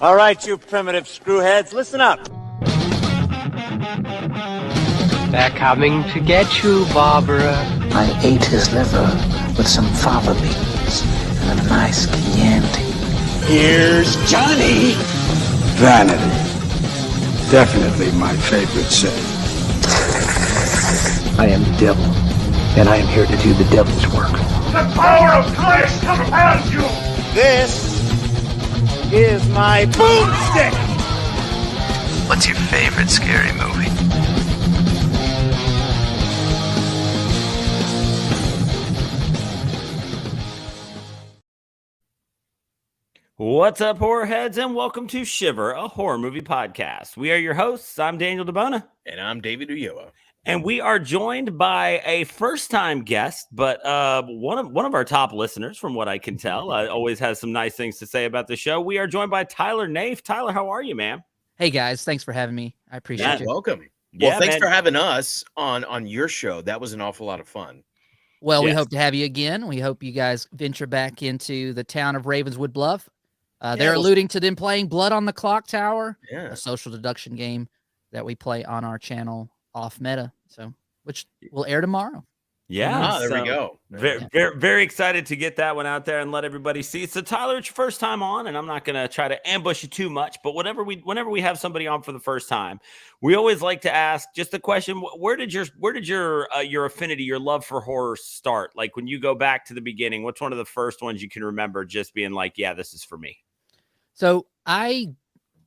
All right, you primitive screwheads, listen up. They're coming to get you, Barbara. I ate his liver with some fava beans and a nice Chianti. Here's Johnny. Vanity. Definitely my favorite sin. I am the devil, and I am here to do the devil's work. The power of Christ compels you. This is my boomstick. What's your favorite scary movie? What's up, horror heads, and welcome to Shiver, a horror movie podcast. We are your hosts. I'm Daniel DeBona. And I'm David Ulloa. And we are joined by a first-time guest, but one of our top listeners, from what I can tell, always has some nice things to say about the show. We are joined by Tyler Nafe. Tyler, how are you, man? Hey, guys. Thanks for having me. I appreciate it. Welcome. Yeah, well, thanks man. for having us on your show. That was an awful lot of fun. Well, we Yes. hope to have you again. We hope you guys venture back into the town of Ravenswood Bluff. They're alluding to them playing Blood on the Clock Tower, a social deduction game that we play on our channel off meta, which will air tomorrow. Yeah, there we go. Very excited to get that one out there and let everybody see. So, Tyler, it's your first time on, and I'm not going to try to ambush you too much, but whenever we have somebody on for the first time, we always like to ask just the question: where did your affinity, your love for horror start? Like when you go back to the beginning, what's one of the first ones you can remember just being like, yeah, this is for me? So I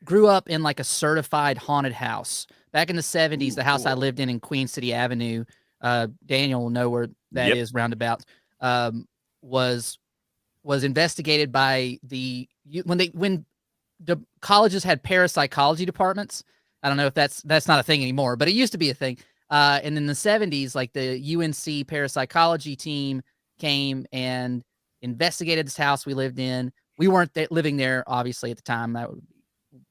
grew up in like a certified haunted house back in the 70s. The house I lived in Queen City Avenue, Daniel will know where that is roundabout, was investigated by when the colleges had parapsychology departments. I don't know if that's not a thing anymore, but it used to be a thing. And in the 70s, like the UNC parapsychology team came and investigated this house we lived in. We weren't living there, obviously, at the time. That was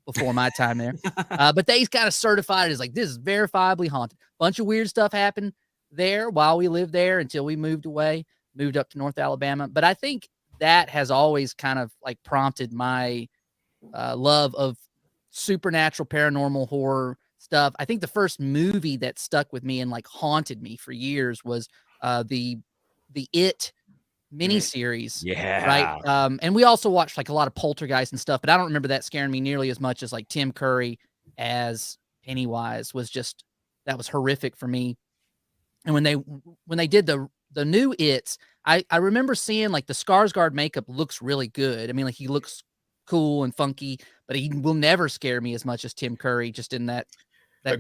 before my time there. But they kind of certified it as like, this is verifiably haunted. Bunch of weird stuff happened there while we lived there until we moved up to North Alabama. But I think that has always kind of like prompted my love of supernatural, paranormal horror stuff. I think the first movie that stuck with me and like haunted me for years was the It miniseries. Yeah. Right. And we also watched like a lot of Poltergeist and stuff, but I don't remember that scaring me nearly as much as like Tim Curry as Pennywise that was horrific for me. And when they did the new It's, I remember seeing like the Skarsgård makeup looks really good. I mean, like he looks cool and funky, but he will never scare me as much as Tim Curry just in that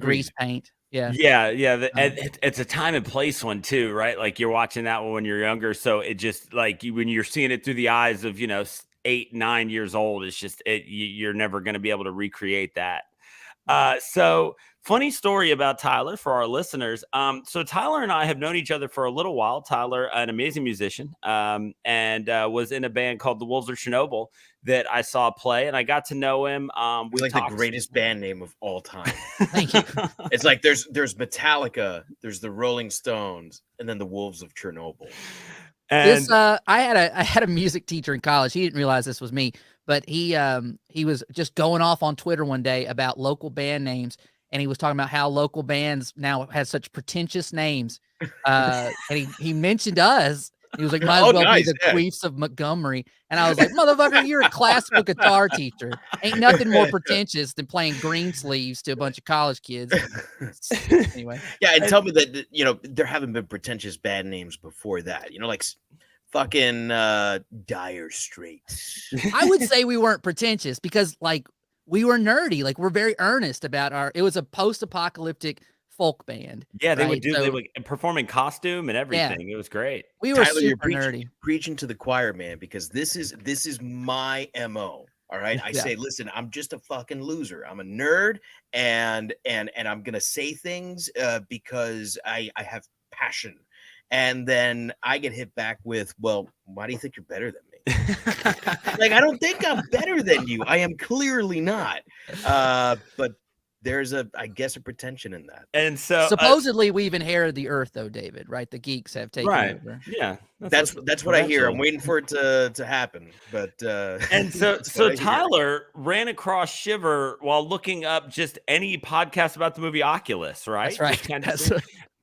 grease paint. Yeah. It's a time and place one too, right? Like you're watching that one when you're younger, so it just like when you're seeing it through the eyes of 8, 9 years old, it's just you're never going to be able to recreate that. So funny story about Tyler for our listeners. So Tyler and I have known each other for a little while. Tyler, an amazing musician, and was in a band called the Wolves of Chernobyl that I saw play, and I got to know him. It's like the greatest band name of all time. Thank you. It's like there's Metallica, there's the Rolling Stones, and then the Wolves of Chernobyl. And I had a music teacher in college. He didn't realize this was me, but he was just going off on Twitter one day about local band names, and he was talking about how local bands now have such pretentious names. And he mentioned us. He was like, might as well be the Queefs of Montgomery. And I was like, motherfucker, you're a classical guitar teacher. Ain't nothing more pretentious than playing green sleeves to a bunch of college kids. Anyway. Yeah, and tell me that, there haven't been pretentious bad names before that. Like fucking Dire Straits. I would say we weren't pretentious because, like, we were nerdy. Like, we're very earnest about it was a post-apocalyptic folk band. Yeah, they would perform in costume and everything. Yeah. It was great. We were Tyler, super nerdy. Preaching to the choir, man, because this is my MO. All right. I say, listen, I'm just a fucking loser. I'm a nerd and I'm gonna say things because I have passion. And then I get hit back with, well, why do you think you're better than me? Like, I don't think I'm better than you. I am clearly not. But there's I guess a pretension in that. And so supposedly we've inherited the earth, though, David, right? The geeks have taken over. Yeah. That's what I hear. I'm waiting for it to happen. But and so Tyler ran across Shiver while looking up just any podcast about the movie Oculus, right? That's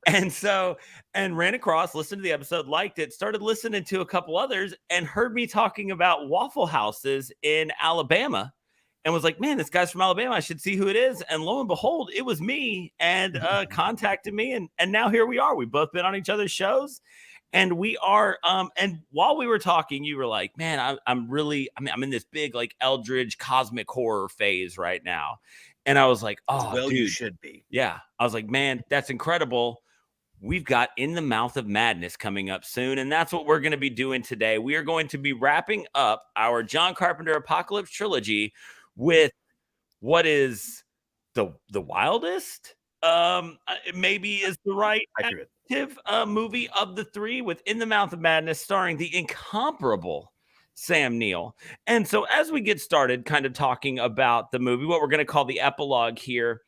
right. And ran across, listened to the episode, liked it, started listening to a couple others, and heard me talking about Waffle Houses in Alabama, and was like, man, this guy's from Alabama. I should see who it is. And lo and behold, it was me, and contacted me. And now here we are. We've both been on each other's shows. And we are, and while we were talking, you were like, man, I'm in this big, like, eldritch cosmic horror phase right now. And I was like, oh, well, dude, you should be. Yeah. I was like, man, that's incredible. We've got In the Mouth of Madness coming up soon, and that's what we're going to be doing today. We are going to be wrapping up our John Carpenter Apocalypse trilogy with what is the wildest, maybe is the right adjective, movie of the three, with In the Mouth of Madness, starring the incomparable Sam Neill. And so as we get started kind of talking about the movie, what we're going to call the epilogue here,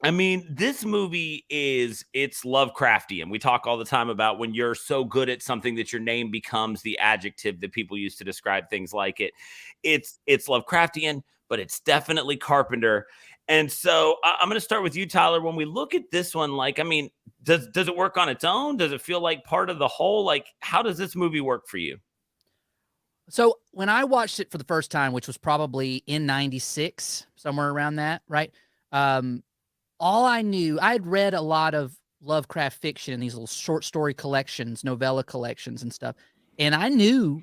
I mean, this movie it's Lovecraftian. We talk all the time about when you're so good at something that your name becomes the adjective that people use to describe things like it. It's Lovecraftian, but it's definitely Carpenter. And so I'm going to start with you, Tyler. When we look at this one, like, I mean, does it work on its own? Does it feel like part of the whole? Like, how does this movie work for you? So when I watched it for the first time, which was probably in 96, somewhere around that, right? All I knew, I had read a lot of Lovecraft fiction in these little short story collections, novella collections and stuff. And I knew,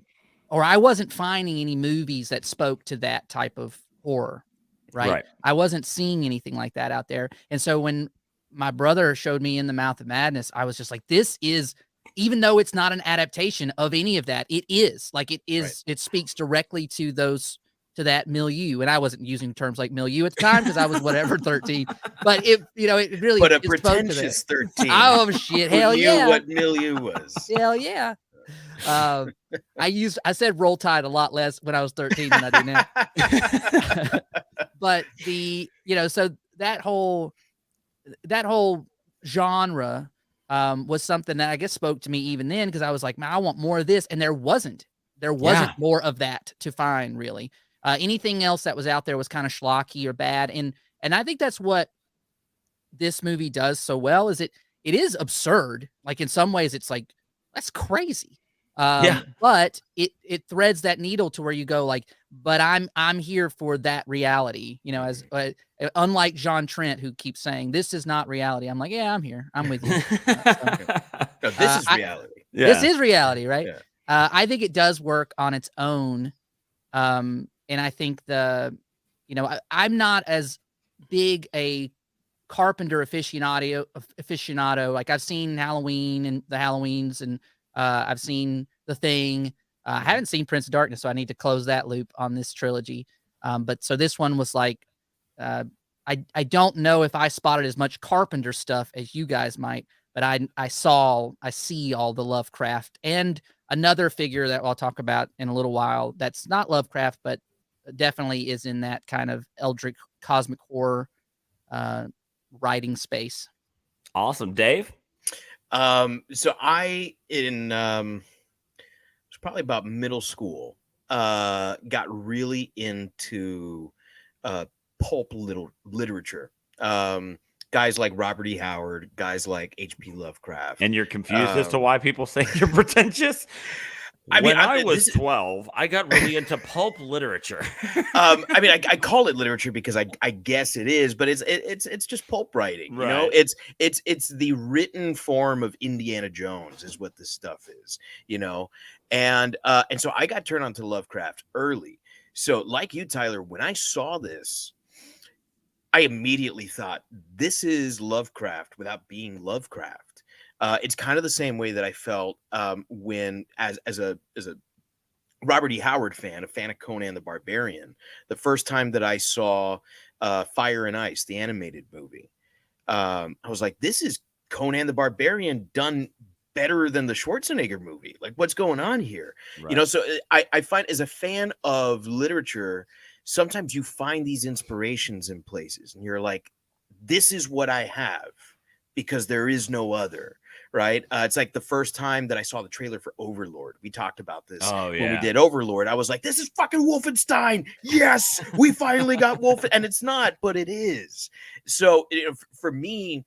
or I wasn't finding any movies that spoke to that type of horror, right? I wasn't seeing anything like that out there. And so when my brother showed me In the Mouth of Madness, I was just like, this is, even though it's not an adaptation of any of that, it is. Like, it is, it speaks directly to that milieu. And I wasn't using terms like milieu at the time because I was whatever 13, but it really, but a pretentious 13. Oh shit. Hell knew yeah. What milieu was. Hell yeah. I said Roll Tide a lot less when I was 13 than I do now. But so that whole genre was something that I guess spoke to me even then, because I was like, man, I want more of this. And there wasn't more of that to find, really. Anything else that was out there was kind of schlocky or bad. And I think that's what this movie does so well, is it is absurd. Like, in some ways it's like, that's crazy. But it threads that needle to where you go like, but I'm here for that reality, as unlike John Trent, who keeps saying this is not reality. I'm like, yeah, I'm here. I'm with you. No, this is reality. This is reality, right? Yeah. I think it does work on its own. And I think I'm not as big a Carpenter aficionado. Like, I've seen Halloween and the Halloweens, and I've seen The Thing. I haven't seen Prince of Darkness, so I need to close that loop on this trilogy. But so this one was like, I don't know if I spotted as much Carpenter stuff as you guys might, but I see all the Lovecraft, and another figure that I'll talk about in a little while that's not Lovecraft, but definitely is in that kind of eldritch cosmic horror writing space. Awesome. Dave? So I, it was probably about middle school, got really into pulp literature. Guys like Robert E. Howard, guys like H.P. Lovecraft. And you're confused as to why people say you're pretentious? When I was 12, I got really into pulp literature. I call it literature because I guess it is, but it's just pulp writing. Right. It's the written form of Indiana Jones is what this stuff is, and so I got turned on to Lovecraft early. So like you, Tyler, when I saw this, I immediately thought, this is Lovecraft without being Lovecraft. It's kind of the same way that I felt when, as a Robert E. Howard fan, a fan of Conan the Barbarian, the first time that I saw Fire and Ice, the animated movie, I was like, this is Conan the Barbarian done better than the Schwarzenegger movie. Like, what's going on here? Right. So I find, as a fan of literature, sometimes you find these inspirations in places and you're like, this is what I have because there is no other. Right. It's like the first time that I saw the trailer for Overlord. We talked about this when we did Overlord. I was like, this is fucking Wolfenstein. Yes, we finally got Wolf. And it's not, but it is. So for me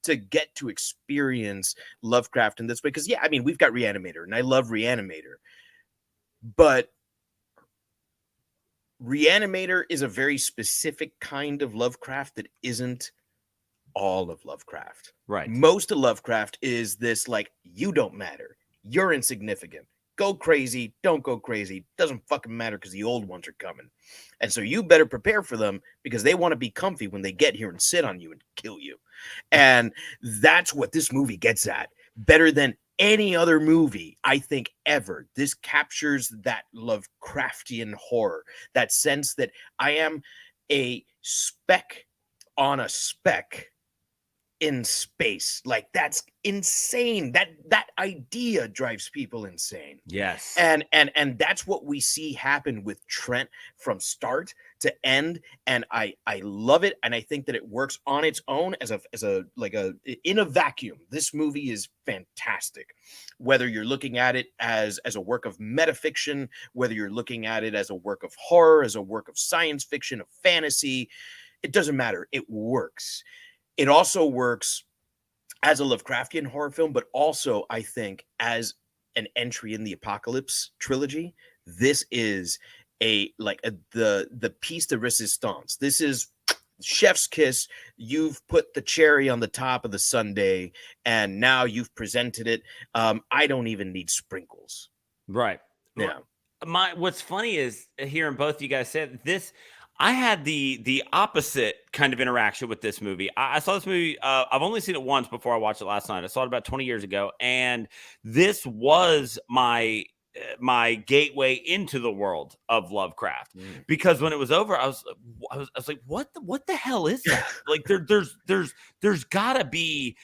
to get to experience Lovecraft in this way, because, yeah, I mean, we've got Reanimator and I love Reanimator. But Reanimator is a very specific kind of Lovecraft that isn't all of Lovecraft. Right. Most of Lovecraft is this, like, you don't matter. You're insignificant. Go crazy. Don't go crazy. Doesn't fucking matter because the old ones are coming. And so you better prepare for them because they want to be comfy when they get here and sit on you and kill you. And that's what this movie gets at. Better than any other movie, I think, ever. This captures that Lovecraftian horror, that sense that I am a speck on a speck in space. Like, that's insane. That idea drives people insane. Yes. And that's what we see happen with Trent from start to end. And I love it. And I think that it works on its own as a in a vacuum. This movie is fantastic. Whether you're looking at it as a work of metafiction, whether you're looking at it as a work of horror, as a work of science fiction, of fantasy, it doesn't matter. It works. It also works as a Lovecraftian horror film, but also, I think, as an entry in the Apocalypse trilogy. This is the piece de resistance. This is chef's kiss. You've put the cherry on the top of the sundae, and now you've presented it. I don't even need sprinkles. Right. Yeah. What's funny is hearing both you guys said this. I had the opposite kind of interaction with this movie. I saw this movie. I've only seen it once before I watched it last night. I saw it about 20 years ago. And this was my gateway into the world of Lovecraft, because when it was over, I was like, what the hell is that? Like there's gotta be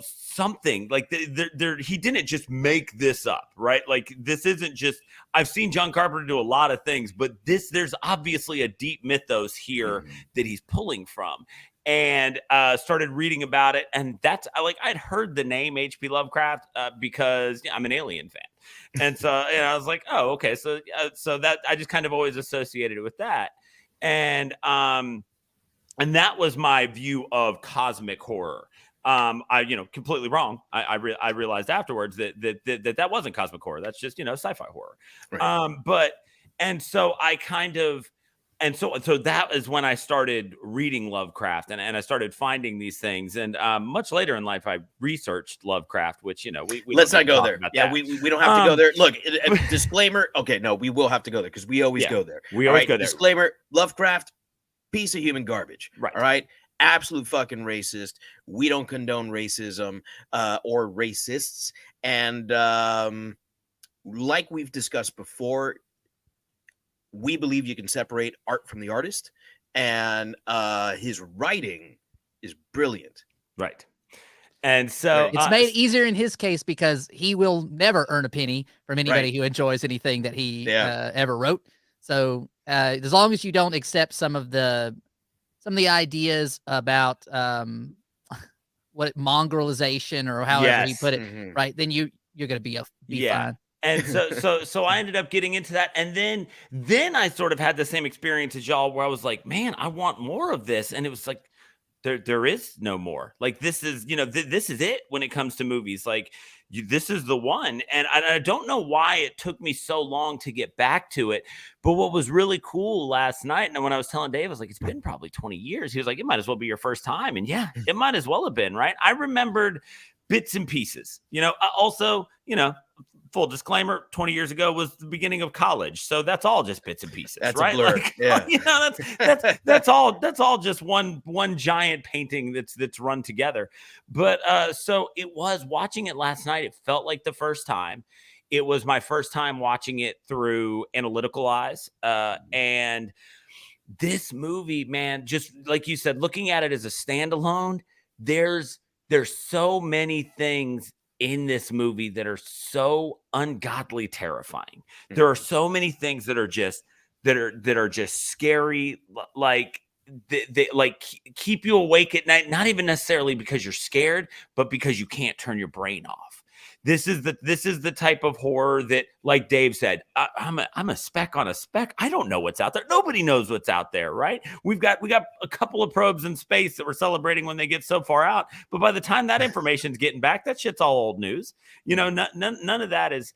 something like he didn't just make this up, right? Like, this isn't just, I've seen John Carpenter do a lot of things, but there's obviously a deep mythos here that he's pulling from. And started reading about it, and I'd heard the name H.P. Lovecraft because I'm an Alien fan, and so I was like, oh, okay, so that I just kind of always associated it with that, and that was my view of cosmic horror. Completely wrong. I realized afterwards that wasn't cosmic horror. That's just, sci-fi horror. Right. So that is when I started reading Lovecraft, and I started finding these things. And much later in life, I researched Lovecraft, which, we let's not go there. Yeah, we don't have to go there. Look, disclaimer. Okay, no, we will have to go there because we always go there. We always go there. Disclaimer: Lovecraft, piece of human garbage. Right. All right. Absolute fucking racist. We don't condone racism or racists. And like we've discussed before, we believe you can separate art from the artist, and his writing is brilliant. Right. And so it's made easier in his case because he will never earn a penny from anybody who enjoys anything that he ever wrote. So as long as you don't accept some of the ideas about what mongrelization or however he put it, right? Then you're gonna be fine. And so I ended up getting into that, and then I sort of had the same experience as y'all, where I was like, man, I want more of this, and it was like, there is no more. Like, this is this is it when it comes to movies. Like, this is the one, and I don't know why it took me so long to get back to it. But what was really cool last night, and when I was telling Dave, I was like, it's been probably 20 years. He was like, it might as well be your first time, and yeah, it might as well have been, right? I remembered bits and pieces. Also, full disclaimer, 20 years ago was the beginning of college. So that's all just bits and pieces. That's right? A blur. Like, yeah. That's all just one giant painting that's run together. But so it was, watching it last night, it felt like the first time. It was my first time watching it through analytical eyes. And this movie, man, just like you said, looking at it as a standalone, there's so many things in this movie that are so ungodly terrifying. There are so many things that are just scary. Like, they like keep you awake at night, not even necessarily because you're scared, but because you can't turn your brain off. This is the type of horror that, like Dave said, I'm a speck on a speck. I don't know what's out there. Nobody knows what's out there, right? We got a couple of probes in space that we're celebrating when they get so far out, but by the time that information's getting back, that shit's all old news. You know, none of that is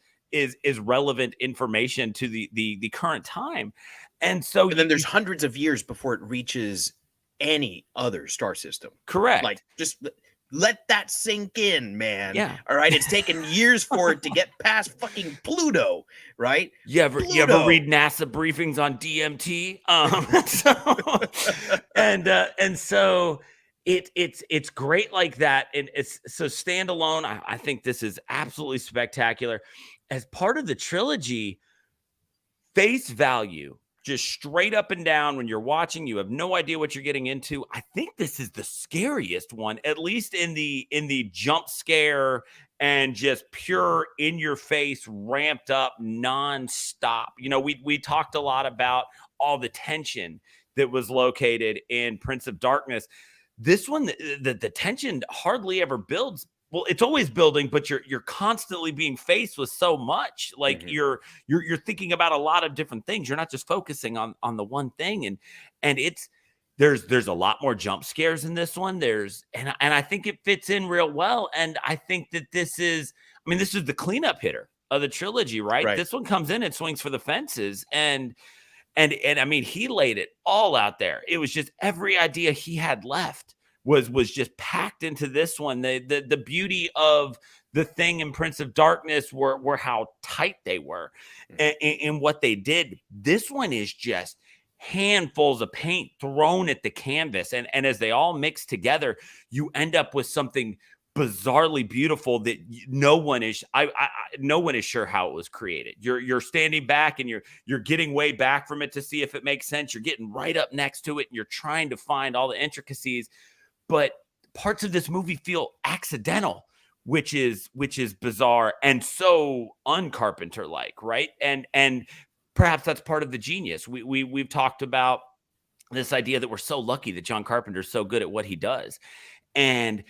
relevant information to the current time. And so then there's hundreds of years before it reaches any other star system. Correct. Like, just let that sink in, man. Yeah. All right. It's taken years for it to get past fucking Pluto, right? You ever read NASA briefings on DMT? So it's great like that. And it's so standalone. I think this is absolutely spectacular. As part of the trilogy, face value, just straight up and down, when you're watching, you have no idea what you're getting into. I think this is the scariest one, at least in the jump scare and just pure in your face, ramped up nonstop. You know, we talked a lot about all the tension that was located in Prince of Darkness. This one, the tension hardly ever builds. Well, it's always building, but you're constantly being faced with so much. Like you're thinking about a lot of different things. You're not just focusing on the one thing. And there's a lot more jump scares in this one. And I think it fits in real well. And I think that this is the cleanup hitter of the trilogy, right? This one comes in and swings for the fences. And I mean, he laid it all out there. It was just every idea he had left was just packed into this one. The beauty of the Thing and Prince of Darkness were how tight they were and what they did. This one is just handfuls of paint thrown at the canvas, and as they all mix together, you end up with something bizarrely beautiful that no one is sure how it was created. You're standing back and you're getting way back from it to see if it makes sense. You're getting right up next to it and you're trying to find all the intricacies. But parts of this movie feel accidental, which is bizarre and so un-Carpenter like, right? And perhaps that's part of the genius. We've talked about this idea that we're so lucky that John Carpenter is so good at what he does, and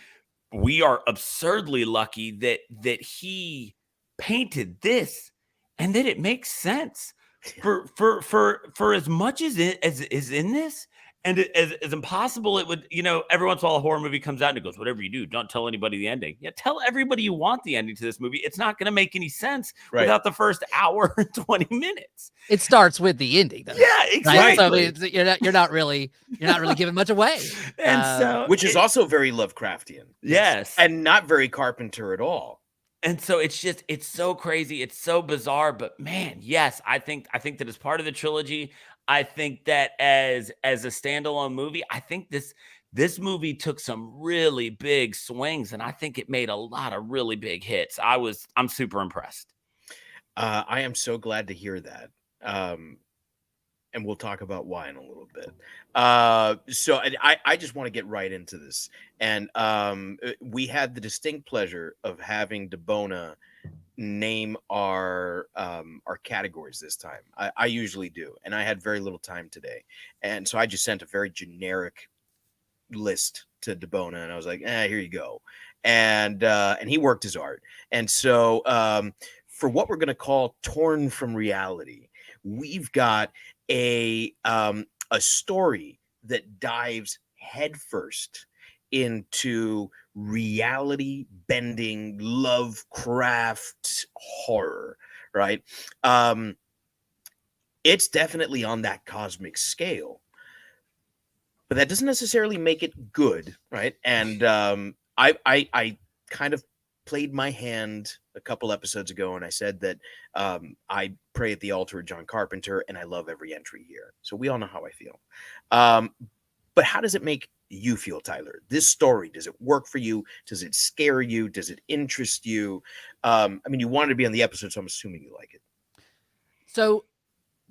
we are absurdly lucky that he painted this and that it makes sense for as much as is in this. And as impossible it would, every once in a while a horror movie comes out and it goes, whatever you do, don't tell anybody the ending. Yeah, tell everybody you want the ending to this movie. It's not going to make any sense without the first hour and 20 minutes. It starts with the ending, though. Yeah, exactly. Right? So you're not really giving much away. And which is also very Lovecraftian. Yes. And not very Carpenter at all. And so it's so crazy. It's so bizarre, but man, yes, I think that as part of the trilogy, I think that as a standalone movie, I think this movie took some really big swings, and I think it made a lot of really big hits. I'm super impressed. I am so glad to hear that. And we'll talk about why in a little bit. So I just want to get right into this. And we had the distinct pleasure of having DeBona name our categories this time. I usually do, and I had very little time today, and so I just sent a very generic list to DeBona, and I was like, here you go. And he worked his art. And so for what we're going to call Torn from Reality, we've got a story that dives headfirst into reality bending Lovecraft horror, right? It's definitely on that cosmic scale, but that doesn't necessarily make it good, right? And I kind of played my hand a couple episodes ago, and I said that I pray at the altar of John Carpenter, and I love every entry here. So we all know how I feel. But how does it make you feel, Tyler? This story, does it work for you? Does it scare you? Does it interest you? I mean, you wanted to be on the episode, so I'm assuming you like it. So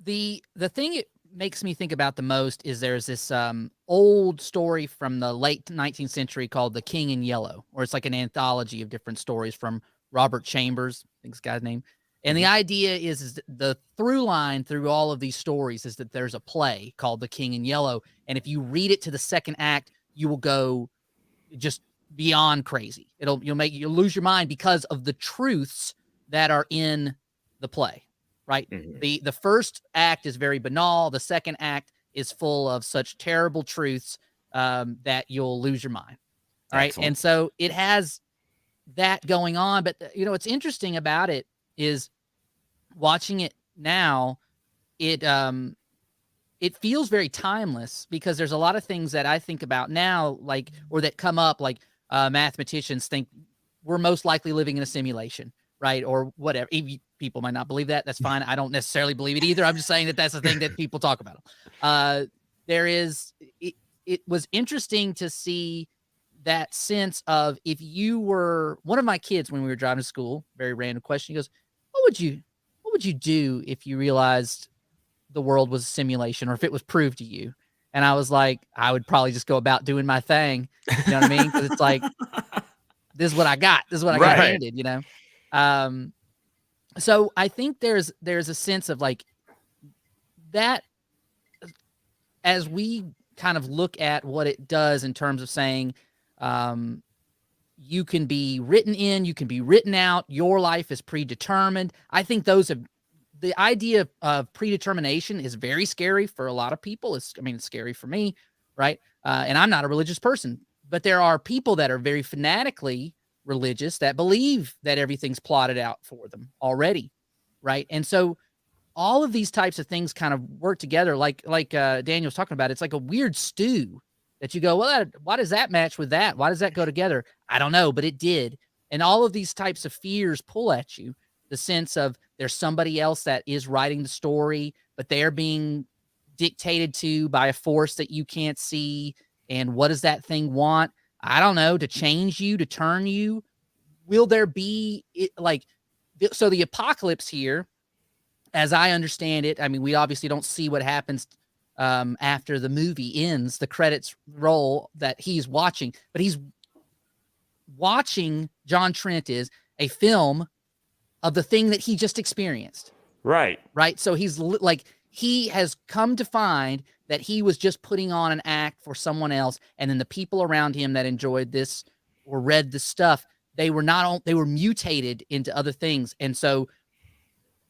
the thing it makes me think about the most is there's this old story from the late 19th century called The King in Yellow, or it's like an anthology of different stories from Robert Chambers, I think this guy's name. And the idea is the through line through all of these stories is that there's a play called The King in Yellow. And if you read it to the second act, you will go just beyond crazy. You'll lose your mind because of the truths that are in the play, right? Mm-hmm. The first act is very banal. The second act is full of such terrible truths that you'll lose your mind. All right. And so it has that going on. But, what's interesting about it is watching it now, it feels very timeless because there's a lot of things that I think about now, or that come up, mathematicians think we're most likely living in a simulation, right? Or whatever. People might not believe that. That's fine. I don't necessarily believe it either. I'm just saying that that's the thing that people talk about. It was interesting to see that sense of, if you were one of my kids when we were driving to school, very random question. He goes, what would you do if you realized the world was a simulation, or if it was proved to you? And I was like, I would probably just go about doing my thing. You know what I mean? Because it's like, this is what I got. This is what I got handed, So I think there's a sense of that, as we kind of look at what it does in terms of saying, you can be written in, you can be written out, your life is predetermined. I think the idea of predetermination is very scary for a lot of people. It's scary for me, right? And I'm not a religious person, but there are people that are very fanatically religious that believe that everything's plotted out for them already, right? And so all of these types of things kind of work together, like Daniel's talking about. It's like a weird stew that you go, well, why does that match with that? Why does that go together? I don't know, but it did. And all of these types of fears pull at you. The sense of there's somebody else that is writing the story, but they're being dictated to by a force that you can't see. And what does that thing want? I don't know, to change you, to turn you. Will there be so the apocalypse here, as I understand it, we obviously don't see what happens after the movie ends, the credits roll, that he's watching, but he's watching, John Trent is, a film of the thing that he just experienced. Right. So he's he has come to find that he was just putting on an act for someone else. And then the people around him that enjoyed this or read the stuff, they were mutated into other things. And so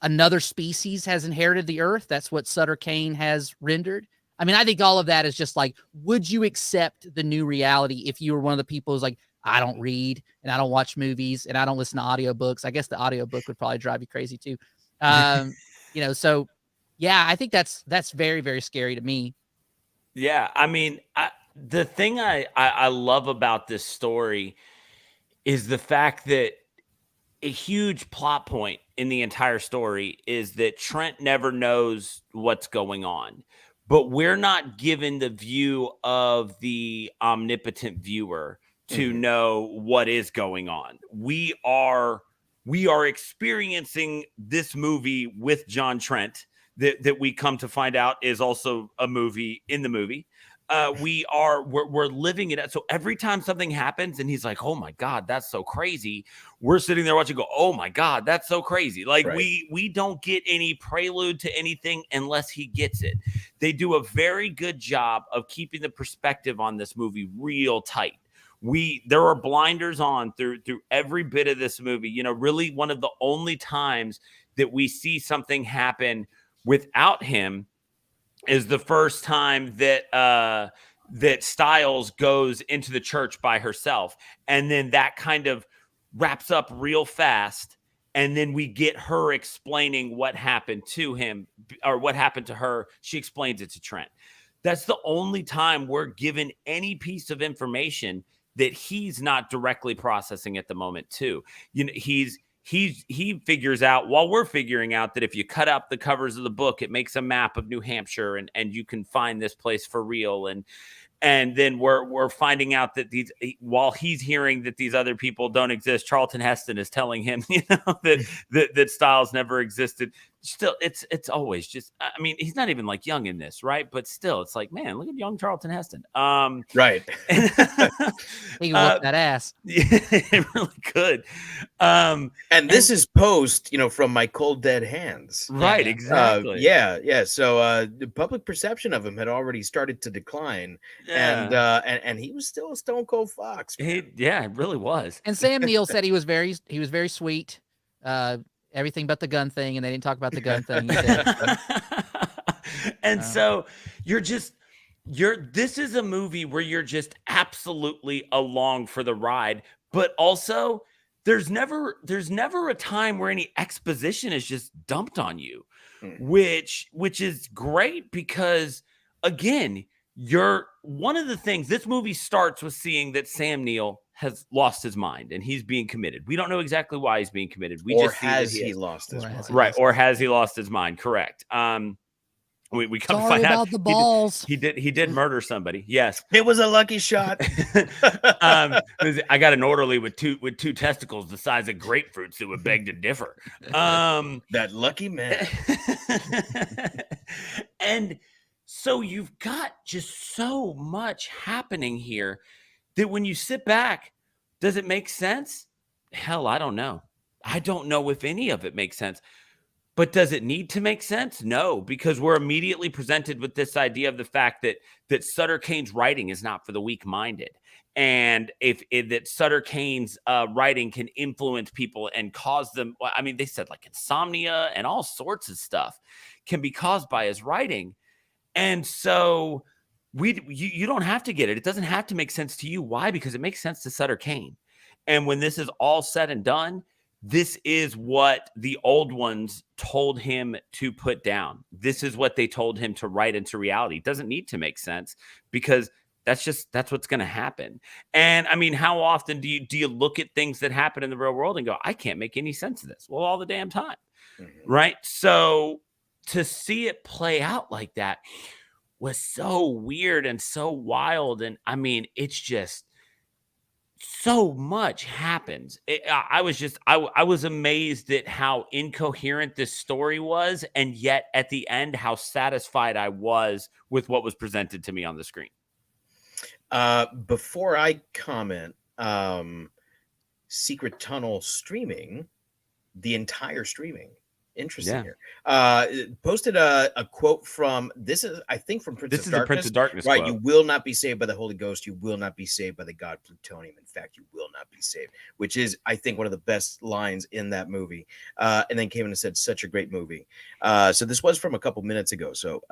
another species has inherited the earth. That's what Sutter Kane has rendered. I think all of that is just would you accept the new reality if you were one of the people who's I don't read and I don't watch movies and I don't listen to audiobooks? I guess the audiobook would probably drive you crazy too. So yeah, I think that's very, very scary to me. Yeah. The thing I love about this story is the fact that a huge plot point in the entire story is that Trent never knows what's going on, but we're not given the view of the omnipotent viewer to know what is going on. We are experiencing this movie with John Trent that we come to find out is also a movie in the movie. We're living it. So every time something happens and he's like, oh my God, that's so crazy, we're sitting there watching, go, oh my God, that's so crazy. We don't get any prelude to anything unless he gets it. They do a very good job of keeping the perspective on this movie real tight. There are blinders on through every bit of this movie. Really one of the only times that we see something happen without him is the first time that Stiles goes into the church by herself. And then that kind of wraps up real fast. And then we get her explaining what happened to him or what happened to her. She explains it to Trent. That's the only time we're given any piece of information that he's not directly processing at the moment too. He figures out, while we're figuring out, that if you cut out the covers of the book, it makes a map of New Hampshire and you can find this place for real. And then we're finding out that while he's hearing that these other people don't exist, Charlton Heston is telling him, that Stiles never existed. still, it's always just, I mean, he's not even like young in this, right? But still, it's like, man, look at young Charlton Heston. Right. He can whoop that ass. Yeah, it really could. And this is post, from My Cold Dead Hands. Right, exactly. Yeah. So the public perception of him had already started to decline, and he was still a stone cold fox. It really was. And Sam Neill said he was very sweet. Everything but the gun thing, and they didn't talk about the gun thing. He said, and so this is a movie where you're just absolutely along for the ride, but also there's never a time where any exposition is just dumped on you, which is great because, again, one of the things this movie starts with seeing that Sam Neill has lost his mind and he's being committed. We don't know exactly why he's being committed. Has he lost his mind? Right. Or has he lost his mind? Correct. We come to find out the balls. He did murder somebody. Yes. It was a lucky shot. I got an orderly with two testicles the size of grapefruits that would beg to differ. That lucky man. And so you've got just so much happening here that when you sit back, does it make sense? Hell, I don't know. I don't know if any of it makes sense. But does it need to make sense? No, because we're immediately presented with this idea of the fact that Sutter Kane's writing is not for the weak-minded. And that Sutter Kane's writing can influence people and cause them, I mean, they said like insomnia and all sorts of stuff can be caused by his writing. And so you don't have to get it. It doesn't have to make sense to you. Why? Because it makes sense to Sutter Kane. And when this is all said and done, this is what the old ones told him to put down. This is what they told him to write into reality. It doesn't need to make sense because that's what's going to happen. And I mean, how often do you look at things that happen in the real world and go, I can't make any sense of this? Well, all the damn time. Mm-hmm. Right. So to see it play out like that was so weird and so wild. And I mean, it's just so much happens. I was amazed at how incoherent this story was. And yet at the end, how satisfied I was with what was presented to me on the screen. Before I comment, Secret Tunnel streaming, the entire streaming. Interesting here. Posted a quote from Prince of Darkness. This is the Prince of Darkness, right? Quote. You will not be saved by the Holy Ghost. You will not be saved by the god plutonium. In fact, you will not be saved. Which is, I think, one of the best lines in that movie. And then came in and said, "Such a great movie." So this was from a couple minutes ago. So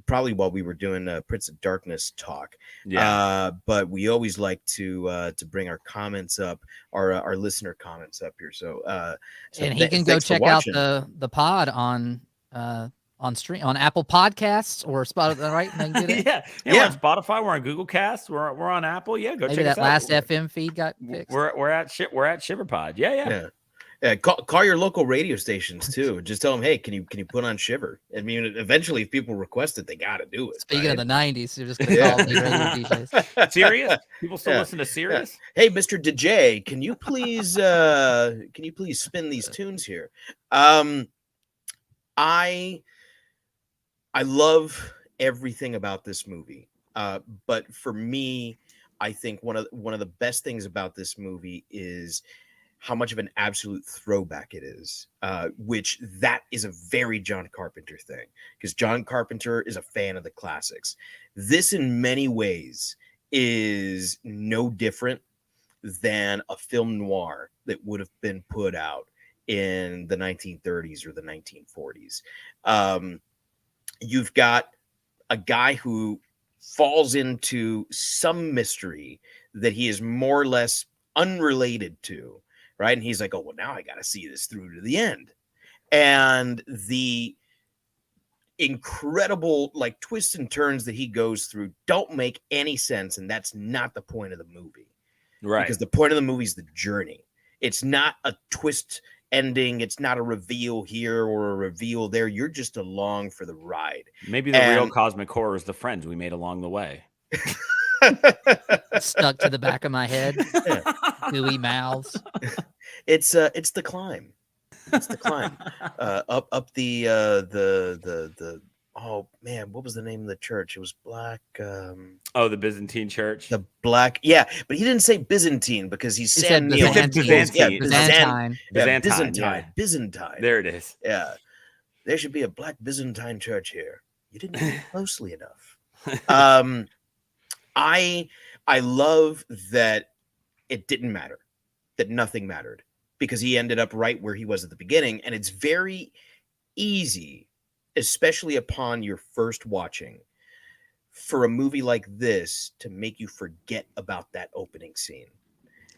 probably while we were doing Prince of Darkness talk. But we always like to bring our comments up, our listener comments up here. So and he can go check out the pod on stream on Apple Podcasts or Spotify, right? We're on Spotify, we're on Google Cast, we're on Apple. Yeah, go Maybe check us that out. last FM feed got fixed. We're at Shiver Pod. Yeah. Call your local radio stations too. Just tell them, hey, can you put on Shiver? I mean, eventually, if people request it, they got to do it. Speaking of the '90s, you're just gonna call the radio DJs. Serious? People still listen to Sirius? Hey, Mr. DJ, can you please spin these tunes here? I love everything about this movie, but for me, I think one of the best things about this movie is how much of an absolute throwback it is, which that is a very John Carpenter thing, because John Carpenter is a fan of the classics. This, in many ways, is no different than a film noir that would have been put out in the 1930s or the 1940s. You've got a guy who falls into some mystery that he is more or less unrelated to, right? And he's like, oh, well, now I got to see this through to the end. And the incredible like twists and turns that he goes through don't make any sense. And that's not the point of the movie. Right. Because the point of the movie is the journey. It's not a twist ending. It's not a reveal here or a reveal there. You're just along for the ride. Maybe the real cosmic horror is the friends we made along the way. Stuck to the back of my head. Gooey mouths. It's the climb. It's the climb. Up the oh man, what was the name of the church? It was black. Oh, the Byzantine church. The black, yeah, but he didn't say Byzantine because he's He said Sam Neill. Byzantine. Yeah, Byzantine. Byzantine. There it is. Yeah, there should be a black Byzantine church here. You didn't look closely enough. I love that it didn't matter, that nothing mattered, because he ended up right where he was at the beginning, and it's very easy, especially upon your first watching, for a movie like this to make you forget about that opening scene.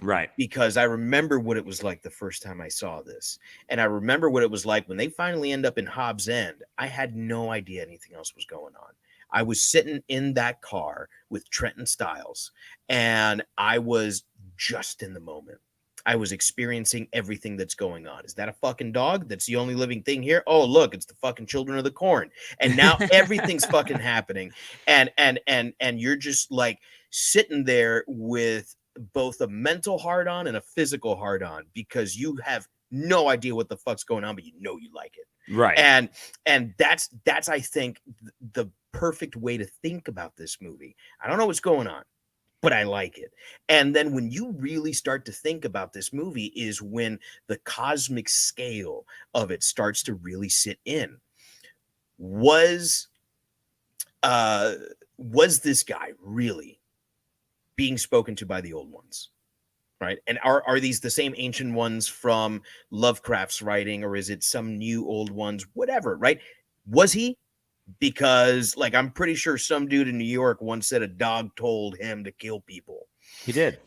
Right. Because I remember what it was like the first time I saw this. And I remember what it was like when they finally end up in Hobbs End. I had no idea anything else was going on. I was sitting in that car with Trenton Stiles, and I was just in the moment. I was experiencing everything that's going on. Is that a fucking dog? That's the only living thing here. Oh, look, it's the fucking Children of the Corn. And now everything's fucking happening. And you're just like sitting there with both a mental hard on and a physical hard on, because you have no idea what the fuck's going on, but you know you like it. Right. And that's I think the perfect way to think about this movie. I don't know what's going on, but I like it. And then when you really start to think about this movie is when the cosmic scale of it starts to really sit in. Was this guy really being spoken to by the old ones? Right? And are these the same ancient ones from Lovecraft's writing, or is it some new old ones? Whatever, right? Was he? Because, like, I'm pretty sure some dude in New York once said a dog told him to kill people. He did.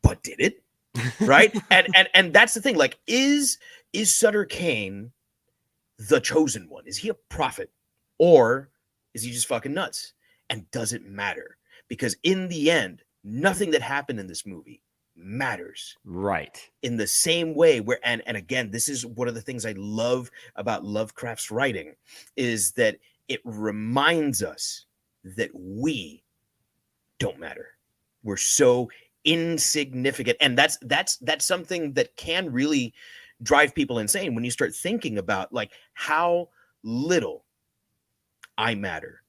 But did it? Right? and that's the thing. Like, is Sutter Kane the chosen one? Is he a prophet? Or is he just fucking nuts? And does it matter? Because in the end, nothing that happened in this movie matters. Right. In the same way where, and again, this is one of the things I love about Lovecraft's writing, is that it reminds us that we don't matter. We're so insignificant. And that's something that can really drive people insane when you start thinking about like how little I matter.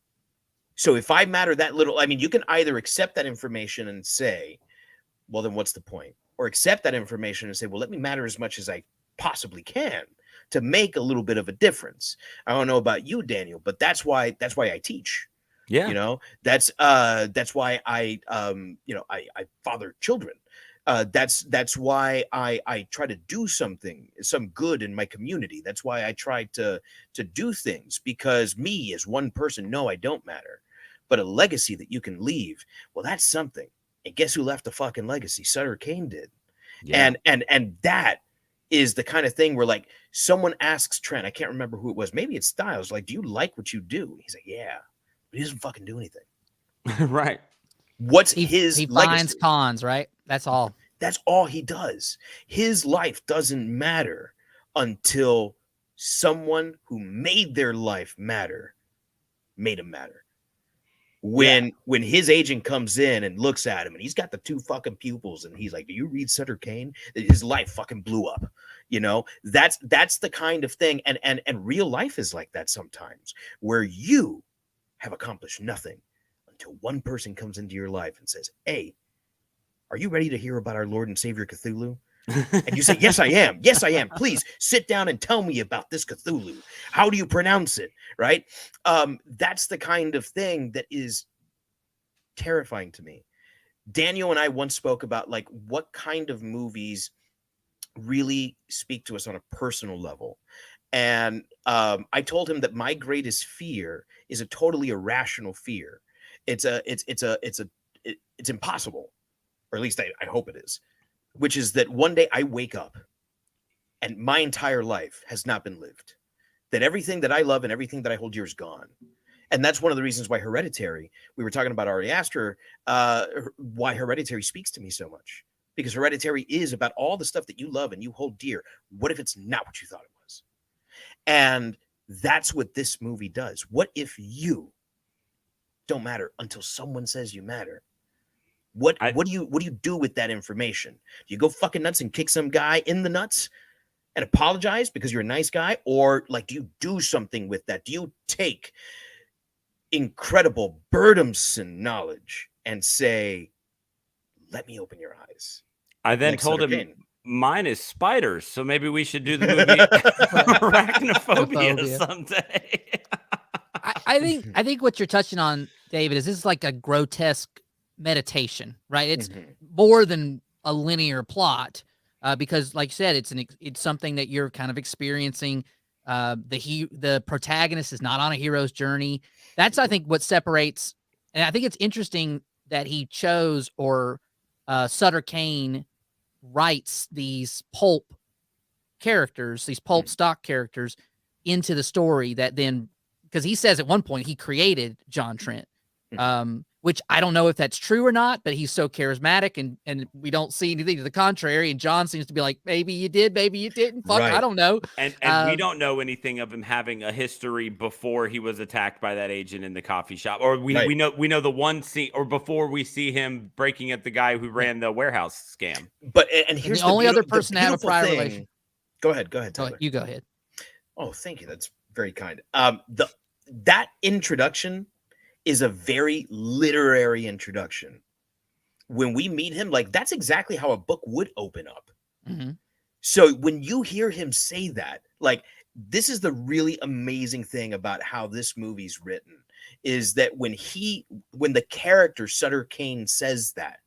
So if I matter that little, I mean, you can either accept that information and say, well, then what's the point? Or accept that information and say, well, let me matter as much as I possibly can to make a little bit of a difference. I don't know about you, Daniel, but that's why I teach. Yeah. You know, that's why I father children. That's why I try to do some good in my community. That's why I try to do things, because me as one person, no, I don't matter. But a legacy that you can leave, well, that's something. And guess who left a fucking legacy? Sutter Kane did. Yeah. And that is the kind of thing where, like, someone asks Trent, I can't remember who it was, maybe it's Styles, like, do you like what you do? He's like, yeah, but he doesn't fucking do anything. Right. What's his he legacy? finds cons, right? That's all. That's all he does. His life doesn't matter until someone who made their life matter made him matter. When his agent comes in and looks at him and he's got the two fucking pupils and he's like, do you read Sutter Kane? His life fucking blew up. You know, that's the kind of thing. And real life is like that sometimes, where you have accomplished nothing until one person comes into your life and says, hey, are you ready to hear about our Lord and Savior Cthulhu? And you say, yes, I am. Yes, I am. Please sit down and tell me about this Cthulhu. How do you pronounce it? Right? That's the kind of thing that is terrifying to me. Daniel and I once spoke about, like, what kind of movies really speak to us on a personal level. And I told him that my greatest fear is a totally irrational fear. It's impossible, or at least I hope it is. Which is that one day I wake up and my entire life has not been lived. That everything that I love and everything that I hold dear is gone. And that's one of the reasons why Hereditary, we were talking about Ari Aster, why Hereditary speaks to me so much. Because Hereditary is about all the stuff that you love and you hold dear. What if it's not what you thought it was? And that's what this movie does. What if you don't matter until someone says you matter? What do you do with that information? Do you go fucking nuts and kick some guy in the nuts and apologize because you're a nice guy? Or like, do you do something with that? Do you take incredible, burdensome knowledge and say, let me open your eyes? I then Like told Sutter him, Kane. mine is spiders, so maybe we should do the movie Arachnophobia someday. I think what you're touching on, David, is this is like a grotesque meditation, right? It's more than a linear plot, because, like you said, it's something that you're kind of experiencing. The protagonist is not on a hero's journey. That's, I think, what separates. And I think it's interesting that he chose, or Sutter Kane writes these pulp characters, these pulp stock characters into the story that then, because he says at one point he created John Trent, which I don't know if that's true or not, but he's so charismatic and we don't see anything to the contrary. And John seems to be like, maybe you did, maybe you didn't. Fuck, Right. I don't know. And we don't know anything of him having a history before he was attacked by that agent in the coffee shop, or we know the one scene, or before we see him breaking at the guy who ran the warehouse scam. But and here's the only other person to have a prior relation. Go ahead, Tyler. You go ahead. Oh, thank you. That's very kind. That introduction is a very literary introduction. When we meet him, like, that's exactly how a book would open up. So when you hear him say that, like, this is the really amazing thing about how this movie's written, is that when the character Sutter Kane says that,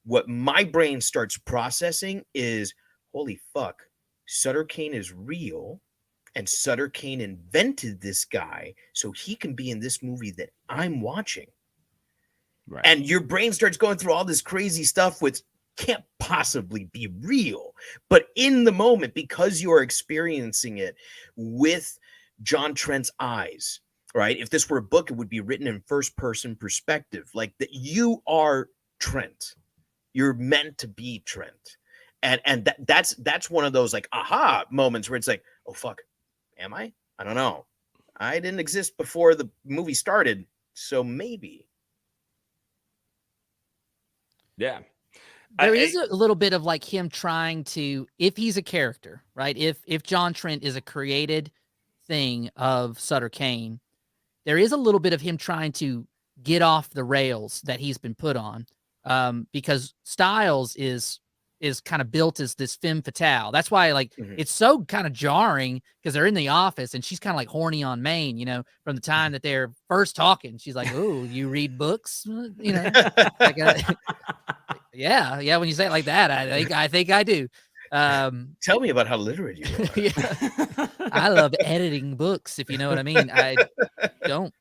what my brain starts processing is, holy fuck, Sutter Kane is real. And Sutter Kane invented this guy so he can be in this movie that I'm watching. Right. And your brain starts going through all this crazy stuff which can't possibly be real. But in the moment, because you're experiencing it with John Trent's eyes, right? If this were a book, it would be written in first-person perspective. Like, that you are Trent. You're meant to be Trent. And that's one of those, like, aha moments where it's like, oh, fuck. Am I? I don't know. I didn't exist before the movie started, so maybe. Yeah. There is a little bit of like him trying to, if he's a character, right? If John Trent is a created thing of Sutter Kane, there is a little bit of him trying to get off the rails that he's been put on, because Styles is kind of built as this femme fatale. That's why, like, it's so kind of jarring, because they're in the office and she's kind of like horny on Maine, from the time that they're first talking. She's like, "Oh, you read books?" Like, yeah. When you say it like that, I think I do. Tell me about how literate you are. Yeah. I love editing books, if you know what I mean. I don't.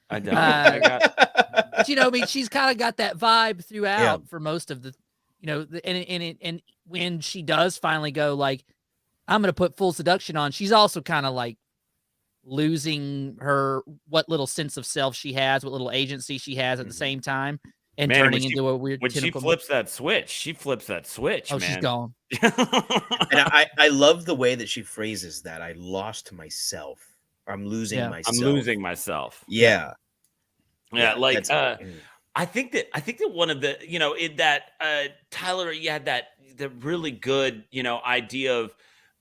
But I mean, she's kind of got that vibe throughout for most of the. And when she does finally go, like, I'm going to put full seduction on, she's also kind of like losing what little sense of self she has, what little agency she has at the same time, and turning into a weird. When she flips that switch, Oh, man. She's gone. And I love the way that she phrases that. I lost myself. Or I'm losing myself. I'm losing myself. Yeah. Yeah. Like, I think that one of the, in that Tyler, you had the really good, idea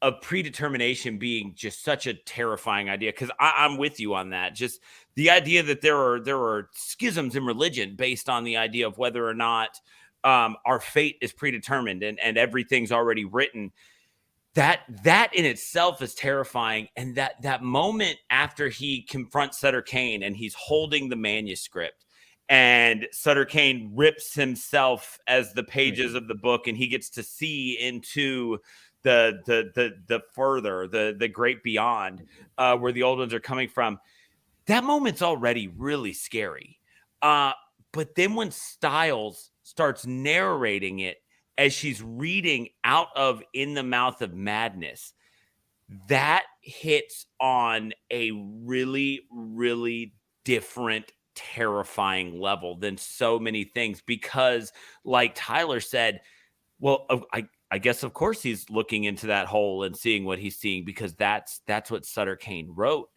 of predetermination being just such a terrifying idea. Cause I'm with you on that. Just the idea that there are schisms in religion based on the idea of whether or not our fate is predetermined and everything's already written. That in itself is terrifying. And that moment after he confronts Sutter Kane and he's holding the manuscript, and Sutter Kane rips himself as the pages of the book, and he gets to see into the further, the great beyond, where the old ones are coming from. That moment's already really scary. But then when Styles starts narrating it as she's reading out of In the Mouth of Madness, that hits on a really, really different, terrifying level than so many things, because like Tyler said, well, I guess of course he's looking into that hole and seeing what he's seeing, because that's what Sutter Kane wrote.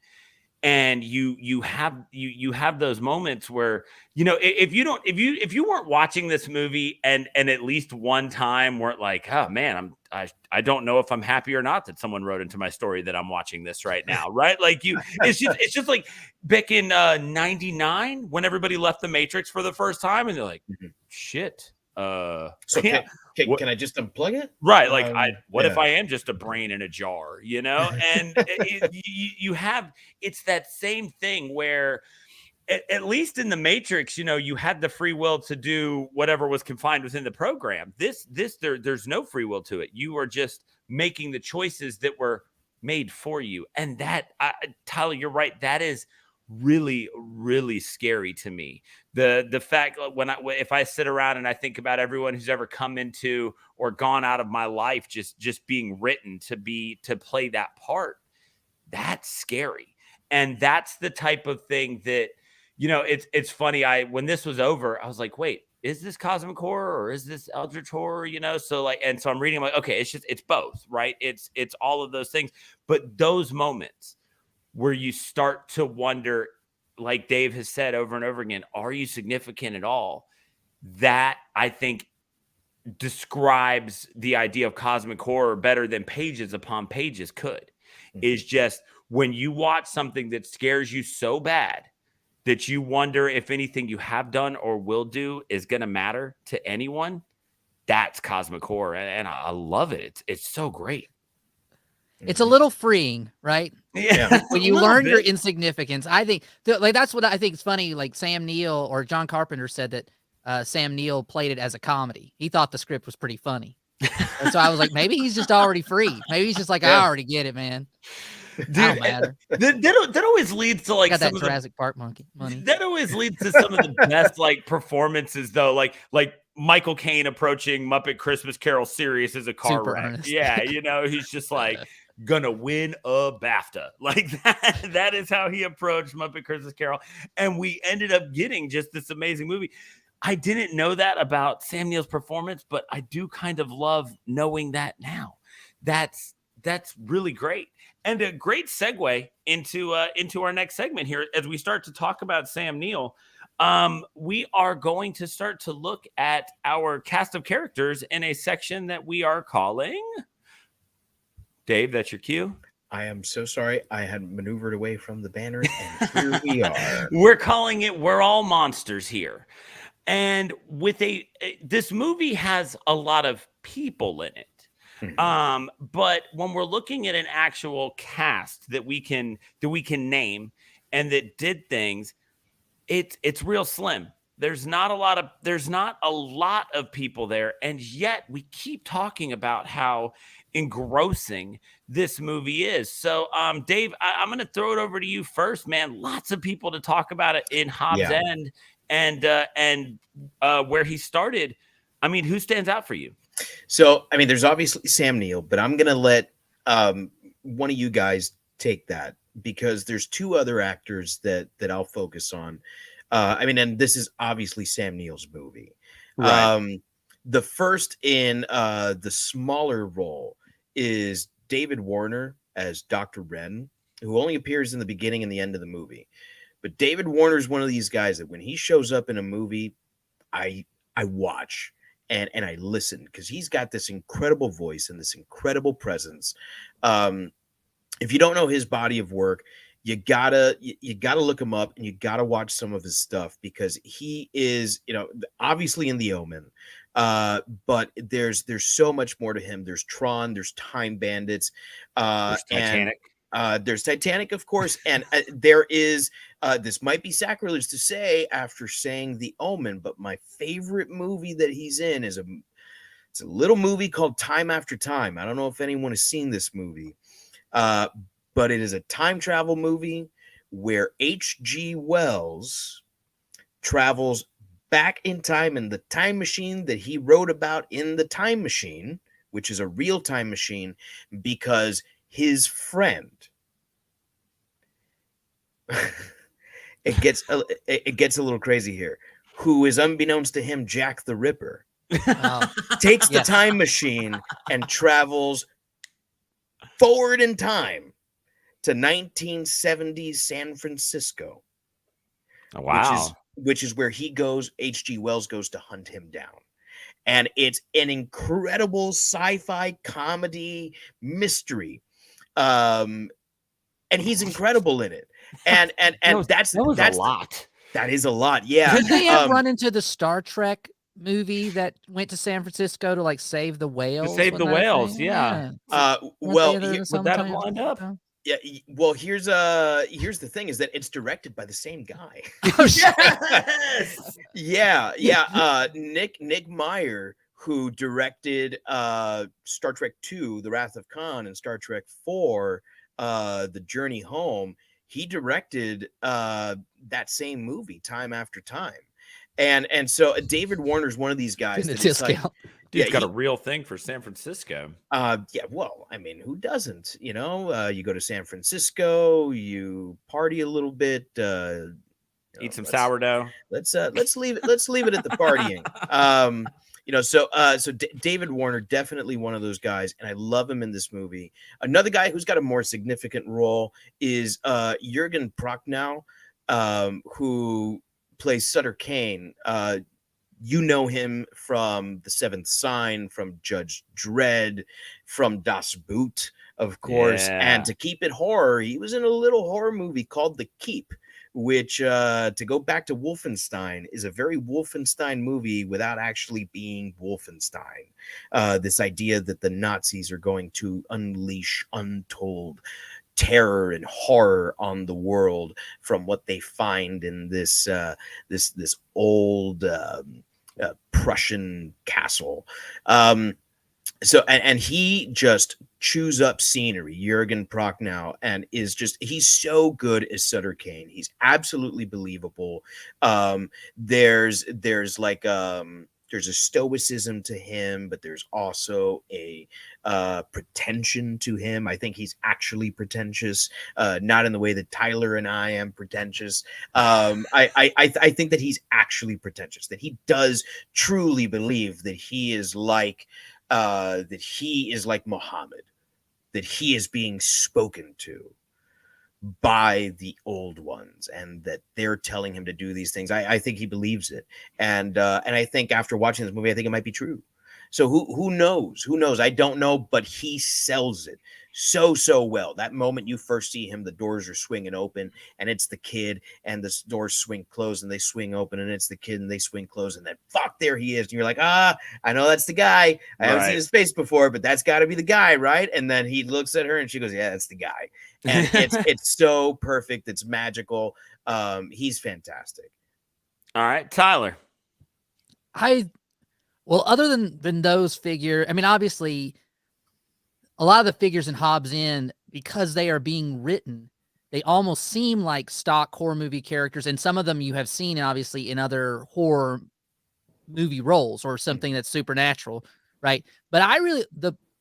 And you have those moments where, you know, if you weren't watching this movie and at least one time weren't like, oh man, I don't know if I'm happy or not that someone wrote into my story that I'm watching this right now, right? Like it's just like back in 99 when everybody left the Matrix for the first time and they're like, shit. So can I just unplug it? Right. Like what if I am just a brain in a jar, you know? And you have, it's that same thing where at least in the Matrix, you know, you had the free will to do whatever was confined within the program. There's no free will to it. You are just making the choices that were made for you. And that, Tyler, you're right. That is really, really scary to me. The fact if I sit around and I think about everyone who's ever come into or gone out of my life, just being written to play that part, that's scary. And that's the type of thing that, you know, it's funny. When this was over, I was like, wait, is this cosmic horror or is this eldritch horror? You know, so I'm reading, I'm like, okay, it's both, right? It's all of those things. But those moments where you start to wonder, like Dave has said over and over again, are you significant at all? That, I think, describes the idea of cosmic horror better than pages upon pages could. Is just when you watch something that scares you so bad that you wonder if anything you have done or will do is going to matter to anyone, that's cosmic horror. And I love it. It's so great. It's a little freeing, right? Yeah. When you learn your insignificance, I think that's what I think is funny. Like Sam Neill or John Carpenter said that Sam Neill played it as a comedy. He thought the script was pretty funny. And so I was like, maybe he's just already free. Maybe he's just like, I already get it, man. Don't matter. That always leads to like got that Jurassic Park monkey money. That always leads to some of the best like performances though, like Michael Caine approaching Muppet Christmas Carol serious as a car Super wreck. earnest. Yeah, you know, he's just like gonna win a BAFTA. Like that is how he approached Muppet Christmas Carol. And we ended up getting just this amazing movie. I didn't know that about Sam Neill's performance, but I do kind of love knowing that now. That's really great. And a great segue into our next segment here as we start to talk about Sam Neill. We are going to start to look at our cast of characters in a section that we are calling. Dave, that's your cue. I am so sorry. I had maneuvered away from the banner, and here we are. We're calling it We're All Monsters here. And with this movie has a lot of people in it. But when we're looking at an actual cast that we can name and that did things, it's real slim. There's not a lot of people there, and yet we keep talking about how engrossing this movie is. So, Dave, I'm going to throw it over to you first, man. Lots of people to talk about it in Hobbs End and where he started. I mean, who stands out for you? So, I mean, there's obviously Sam Neill, but I'm going to let one of you guys take that because there's two other actors that I'll focus on. I mean, and this is obviously Sam Neill's movie. Right. The first in the smaller role is David Warner as Dr. Wren, who only appears in the beginning and the end of the movie. But David Warner is one of these guys that when he shows up in a movie, I watch. And I listen because he's got this incredible voice and this incredible presence. If you don't know his body of work, you gotta look him up and you gotta watch some of his stuff because he is, you know, obviously in The Omen, but there's so much more to him. There's Tron, there's Time Bandits, there's Titanic. There's Titanic, of course, and there is. This might be sacrilege to say after saying The Omen, but my favorite movie that he's in is it's a little movie called Time After Time. I don't know if anyone has seen this movie, but it is a time travel movie where H.G. Wells travels back in time in the time machine that he wrote about in The Time Machine, which is a real time machine, because his friend it gets a little crazy here, who is unbeknownst to him Jack the Ripper, takes the time machine and travels forward in time to 1970s San Francisco. Oh, wow. Which is where H.G. Wells goes to hunt him down. And it's an incredible sci-fi comedy mystery. And he's incredible in it. And that's a lot. That is a lot. Yeah. Did they have run into the Star Trek movie that went to San Francisco to like save the whales? To save the whales, yeah. Well, would that have lined up? Yeah. Well, here's the thing is that it's directed by the same guy. Yes! Yeah. Nick Meyer, who directed Star Trek II, The Wrath of Khan, and Star Trek IV, The Journey Home, he directed that same movie time after time. And so David Warner's one of these guys that it's like, Dude's got a real thing for San Francisco. Yeah, well, I mean, who doesn't? You know, you go to San Francisco, you party a little bit, eat some sourdough. Let's leave it at the partying. So David Warner, definitely one of those guys, and I love him in this movie. Another guy who's got a more significant role is Jürgen Prochnow, who plays Sutter Kane. You know him from The Seventh Sign, from Judge Dredd, from Das Boot, of course. Yeah. And to keep it horror, he was in a little horror movie called The Keep, which, to go back to Wolfenstein, is a very Wolfenstein movie without actually being Wolfenstein. This idea that the Nazis are going to unleash untold terror and horror on the world from what they find in this old Prussian castle. So he just chews up scenery, Jürgen Prochnow, and he's so good as Sutter Kane. He's absolutely believable. There's a stoicism to him, but there's also a pretension to him. I think he's actually pretentious, not in the way that Tyler and I am pretentious. I think that he's actually pretentious, that he does truly believe that he is like Muhammad, that he is being spoken to by the old ones, and that they're telling him to do these things. I think he believes it, and I think after watching this movie, I think it might be true. So who knows? I don't know, but he sells it so well. That moment you first see him, the doors are swinging open, and it's the kid, and the doors swing closed, and they swing open, and it's the kid, and they swing closed, and then fuck, there he is, and you're like, I know that's the guy. I haven't seen his face before, but that's got to be the guy, right? And then he looks at her, and she goes, yeah, that's the guy. And it's so perfect. It's magical. He's fantastic. All right, Tyler. Other than those figures, I mean, obviously, a lot of the figures in Hobbs End, because they are being written, they almost seem like stock horror movie characters, and some of them you have seen, obviously, in other horror movie roles or something that's supernatural, right? But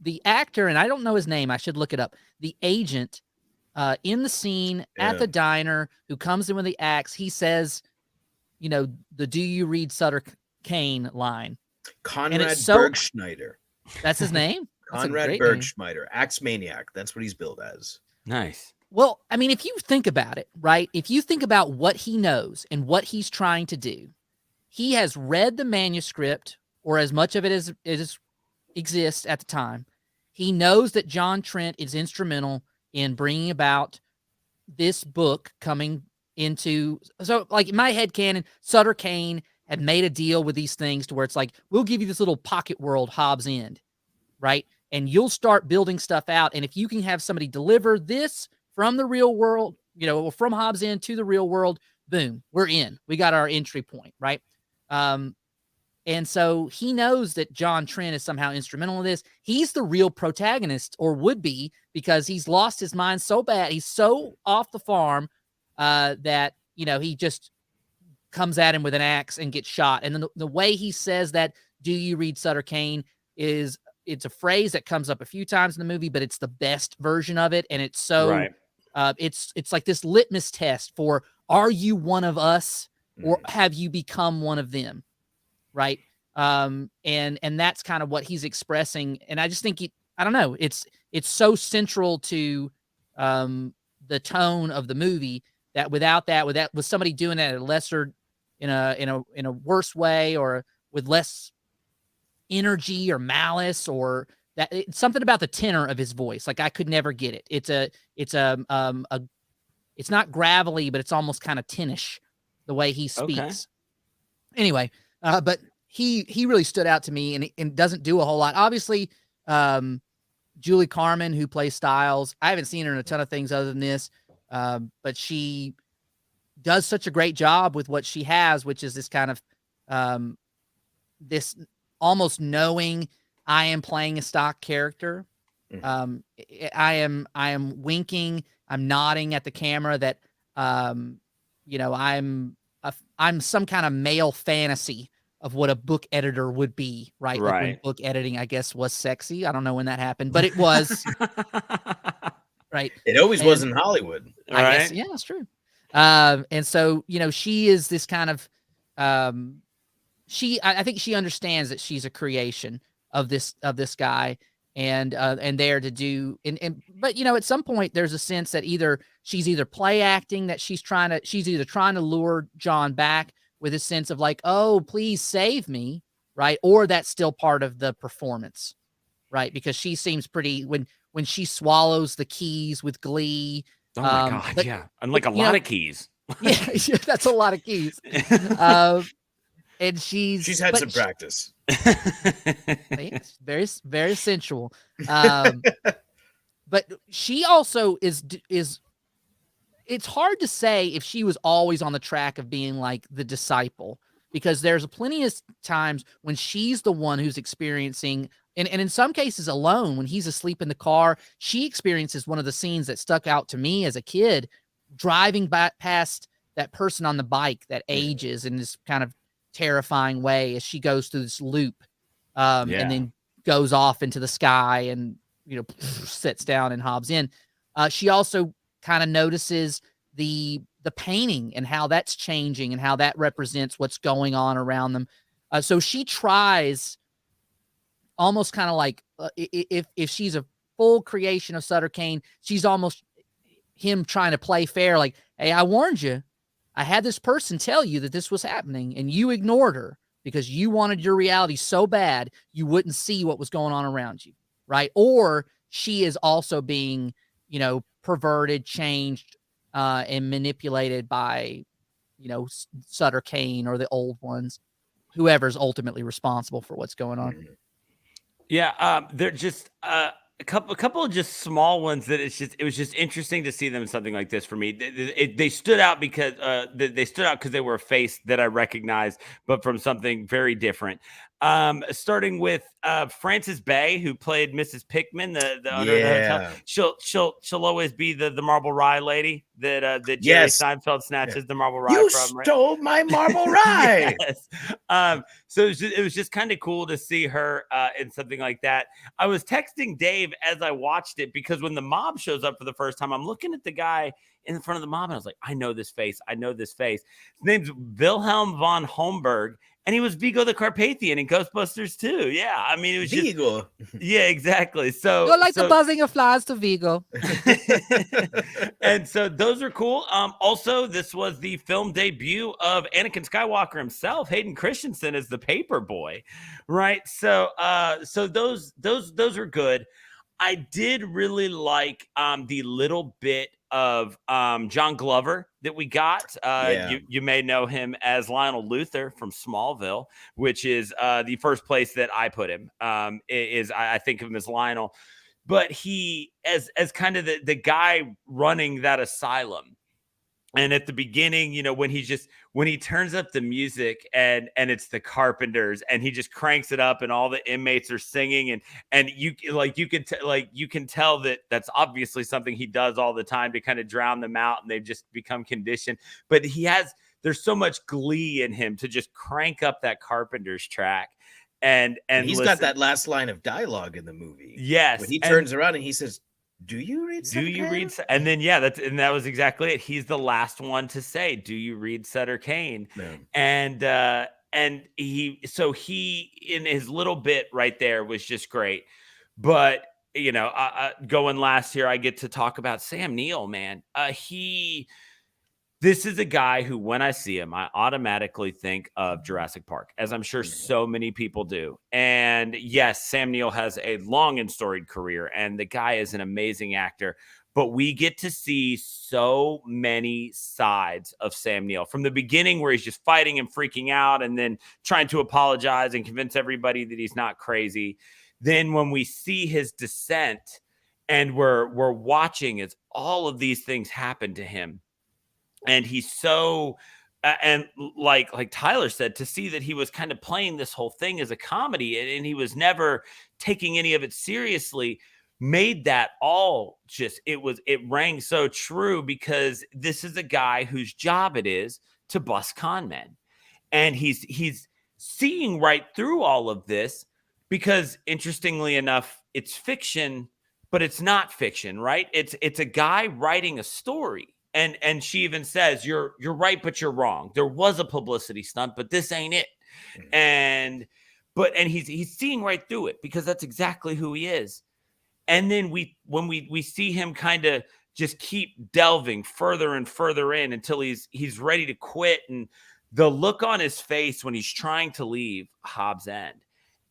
the actor, and I don't know his name, I should look it up, the agent in the scene at the diner who comes in with the axe, he says, the "Do you read Sutter Kane" line. Conrad Bergschneider. That's his name? Conrad Bergschneider, Axe Maniac. That's what he's billed as. Nice. Well, I mean, if you think about it, right? If you think about what he knows and what he's trying to do, he has read the manuscript, or as much of it as exists at the time. He knows that John Trent is instrumental in bringing about this book coming into. So, like, in my headcanon, Sutter Kane had made a deal with these things to where it's like, we'll give you this little pocket world, Hobbs End, right? And you'll start building stuff out. And if you can have somebody deliver this from the real world, from Hobbs End to the real world, boom, we're in. We got our entry point, right? And so he knows that John Trent is somehow instrumental in this. He's the real protagonist, or would be, because he's lost his mind so bad. He's so off the farm that, he just comes at him with an axe and gets shot. And then the way he says that, "Do you read Sutter Kane?" it's a phrase that comes up a few times in the movie, but it's the best version of it. And it's so, right. It's like this litmus test for, are you one of us, or have you become one of them? Right. And that's kind of what he's expressing. And I just think I don't know, it's so central to, the tone of the movie. That with somebody doing that at a lesser, in a worse way, or with less energy or malice, or that it's something about the tenor of his voice. Like I could never get it. It's not gravelly, but it's almost kind of tinnish the way he speaks. Okay. Anyway, but he really stood out to me, and doesn't do a whole lot. Obviously, Julie Carmen, who plays Styles, I haven't seen her in a ton of things other than this, but she does such a great job with what she has, which is this kind of this almost knowing I am playing a stock character. I am winking, I'm nodding at the camera that I'm some kind of male fantasy of what a book editor would be, right? Like when book editing, I guess, was sexy. I don't know when that happened, but it was. Right. It always was in Hollywood. I guess, yeah, that's true. And so, she is this kind of, I think she understands that she's a creation of this guy, and there to do, but at some point there's a sense that she's either play acting, that she's either trying to lure John back with a sense of like, oh, please save me, right? Or that's still part of the performance, right? Because she seems pretty, when she swallows the keys with glee. Oh my God, yeah. And like a lot of keys. Yeah, that's a lot of keys. And she's had some practice. It's very, very sensual. But she also is, it's hard to say if she was always on the track of being like the disciple, because there's plenty of times when she's the one who's experiencing, and in some cases alone, when he's asleep in the car, she experiences one of the scenes that stuck out to me as a kid, driving past that person on the bike that ages in this kind of terrifying way as she goes through this loop, and then goes off into the sky and, sits down and hobs in. She also kind of notices the painting and how that's changing and how that represents what's going on around them. So she tries almost kind of like, if she's a full creation of Sutter Kane, she's almost him trying to play fair. Like, hey, I warned you. I had this person tell you that this was happening, and you ignored her because you wanted your reality so bad you wouldn't see what was going on around you, right? Or she is also being, perverted, changed, and manipulated by, Sutter Kane or the old ones, whoever's ultimately responsible for what's going on. Yeah, they're just a couple of just small ones that it was just interesting to see them in something like this for me. They stood out because they were a face that I recognized, but from something very different. Starting with Frances Bay, who played Mrs. Pickman, the owner of the hotel. She'll always be the marble rye lady that Jerry Seinfeld snatches the marble rye from. You stole my marble rye. Yes. So it was just kind of cool to see her in something like that. I was texting Dave as I watched it, because when the mob shows up for the first time, I'm looking at the guy in front of the mob, and I was like, I know this face. His name's Wilhelm von Homburg. And he was Vigo the Carpathian in Ghostbusters too. Yeah, I mean, it was Vigo. Yeah, exactly. So you're like the buzzing of flies to Vigo. And so those are cool. Also, this was the film debut of Anakin Skywalker himself, Hayden Christensen, as the paper boy, right? So those are good. I did really like the little bit of John Glover that we got. You may know him as Lionel Luthor from Smallville, which is the first place that I put him. I think of him as Lionel, but he as kind of the guy running that asylum. And at the beginning, when he turns up the music and it's the Carpenters, and he just cranks it up and all the inmates are singing, and you can tell that that's obviously something he does all the time to kind of drown them out, and they've just become conditioned. But there's so much glee in him to just crank up that Carpenters track. And he's got that last line of dialogue in the movie. Yes. When he turns around and he says, do you read Sutter Kane? And then that was exactly it. He's the last one to say, do you read Sutter Kane? Yeah. And he in his little bit right there was just great. But going last here, I get to talk about Sam Neill, man. This is a guy who, when I see him, I automatically think of Jurassic Park, as I'm sure so many people do. And yes, Sam Neill has a long and storied career, and the guy is an amazing actor. But we get to see so many sides of Sam Neill from the beginning, where he's just fighting and freaking out and then trying to apologize and convince everybody that he's not crazy. Then when we see his descent and we're watching as all of these things happen to him, and he's so, and like Tyler said, to see that he was kind of playing this whole thing as a comedy and he was never taking any of it seriously, made that all just, it rang so true, because this is a guy whose job it is to bust con men. And he's seeing right through all of this, because interestingly enough, it's fiction, but it's not fiction, right? It's a guy writing a story. And she even says, you're right, but you're wrong. There was a publicity stunt, but this ain't it. And he's seeing right through it, because that's exactly who he is. And then when we see him kind of just keep delving further and further in until he's ready to quit, and the look on his face when he's trying to leave Hobbs End,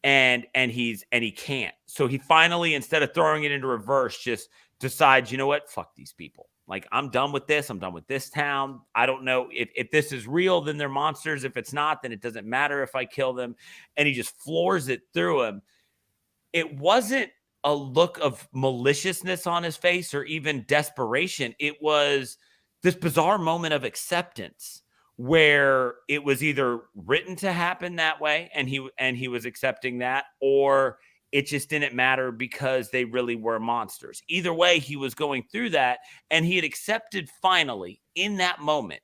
and he can't. So he finally, instead of throwing it into reverse, just decides, you know what, fuck these people. Like, I'm done with this. I'm done with this town. I don't know if this is real, then they're monsters. If it's not, then it doesn't matter if I kill them. And he just floors it through him. It wasn't a look of maliciousness on his face or even desperation. It was this bizarre moment of acceptance, where it was either written to happen that way and he was accepting that, or it just didn't matter because they really were monsters. Either way, he was going through that, and he had accepted finally in that moment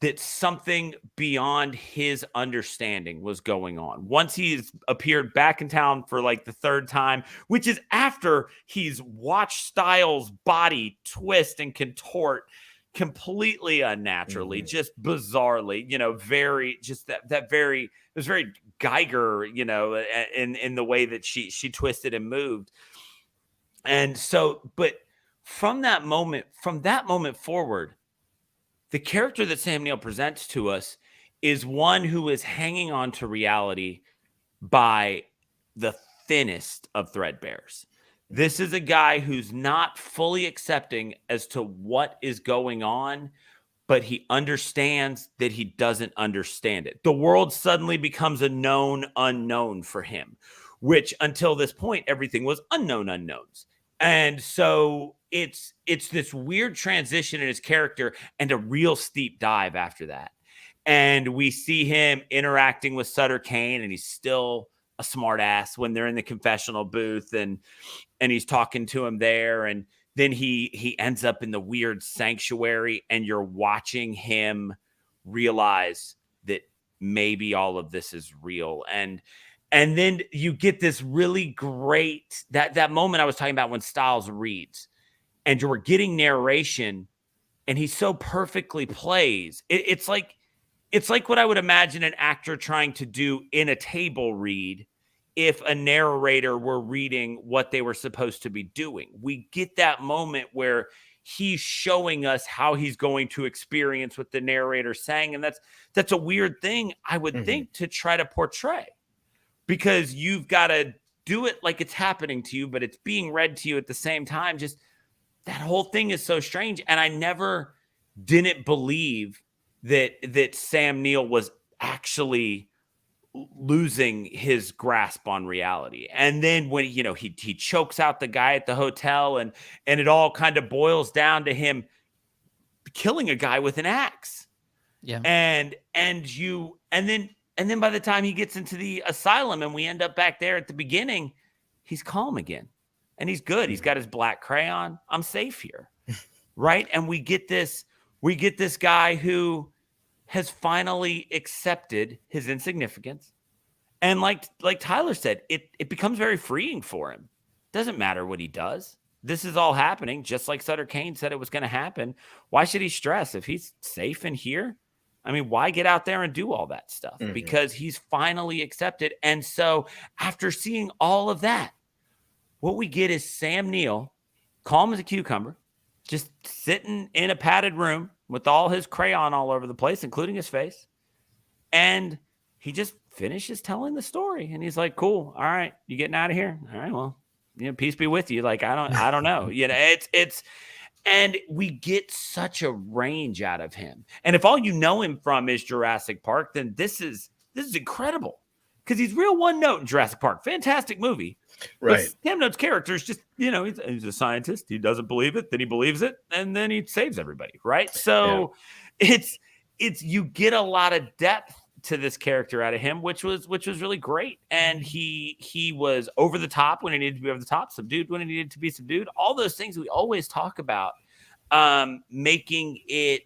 that something beyond his understanding was going on. Once he's appeared back in town for like the third time, which is after he's watched Styles' body twist and contort completely unnaturally, just bizarrely, very, just that very, it was very Geiger, in the way that she twisted and moved. And so, but from that moment forward, the character that Sam Neill presents to us is one who is hanging on to reality by the thinnest of threadbares. This is a guy who's not fully accepting as to what is going on, but he understands that he doesn't understand it. The world suddenly becomes a known unknown for him, which until this point, everything was unknown unknowns. And so it's this weird transition in his character and a real steep dive after that. And we see him interacting with Sutter Kane, and he's still a smart ass when they're in the confessional booth, and he's talking to him there. And then he ends up in the weird sanctuary, and you're watching him realize that maybe all of this is real. And then you get this really great, that moment I was talking about when Styles reads, and you're getting narration, and he so perfectly plays. It's like what I would imagine an actor trying to do in a table read if a narrator were reading what they were supposed to be doing. We get that moment where he's showing us how he's going to experience what the narrator saying. And that's a weird thing, I would think, to try to portray, because you've got to do it like it's happening to you, but it's being read to you at the same time. Just that whole thing is so strange. And I never didn't believe that Sam Neill was actually losing his grasp on reality. And then when he chokes out the guy at the hotel, and it all kind of boils down to him killing a guy with an axe. Yeah. And then by the time he gets into the asylum and we end up back there at the beginning, he's calm again and he's good. He's got his black crayon. I'm safe here. Right. And we get this guy who has finally accepted his insignificance. And like Tyler said, it becomes very freeing for him. Doesn't matter what he does. This is all happening just like Sutter Kane said it was going to happen. Why should he stress if he's safe in here? I mean, why get out there and do all that stuff? Because he's finally accepted. And so after seeing all of that, what we get is Sam Neill, calm as a cucumber, just sitting in a padded room with all his crayon all over the place, including his face. And he just finishes telling the story. And he's like, cool. All right. You getting out of here? All right. Well, peace be with you. Like, I don't know. And we get such a range out of him. And if all you know him from is Jurassic Park, then this is incredible. Because he's real one note in Jurassic Park. Fantastic movie. Right. But Sam Note's character is just, he's a scientist. He doesn't believe it. Then he believes it. And then he saves everybody. Right. So it's you get a lot of depth to this character out of him, which was really great. And he was over the top when he needed to be over the top, subdued when he needed to be subdued. All those things we always talk about, making a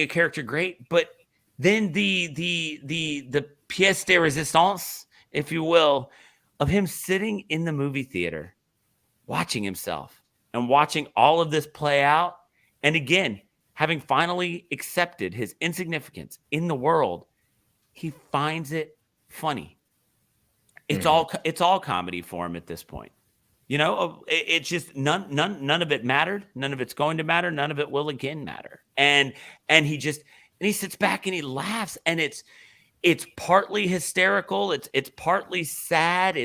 character great. But then the pièce de résistance, if you will, of him sitting in the movie theater, watching himself and watching all of this play out. And again, having finally accepted his insignificance in the world, he finds it funny. It's all comedy for him at this point. It's just none of it mattered. None of it's going to matter. None of it will again matter. And he sits back and he laughs, and it's partly hysterical. It's partly sad.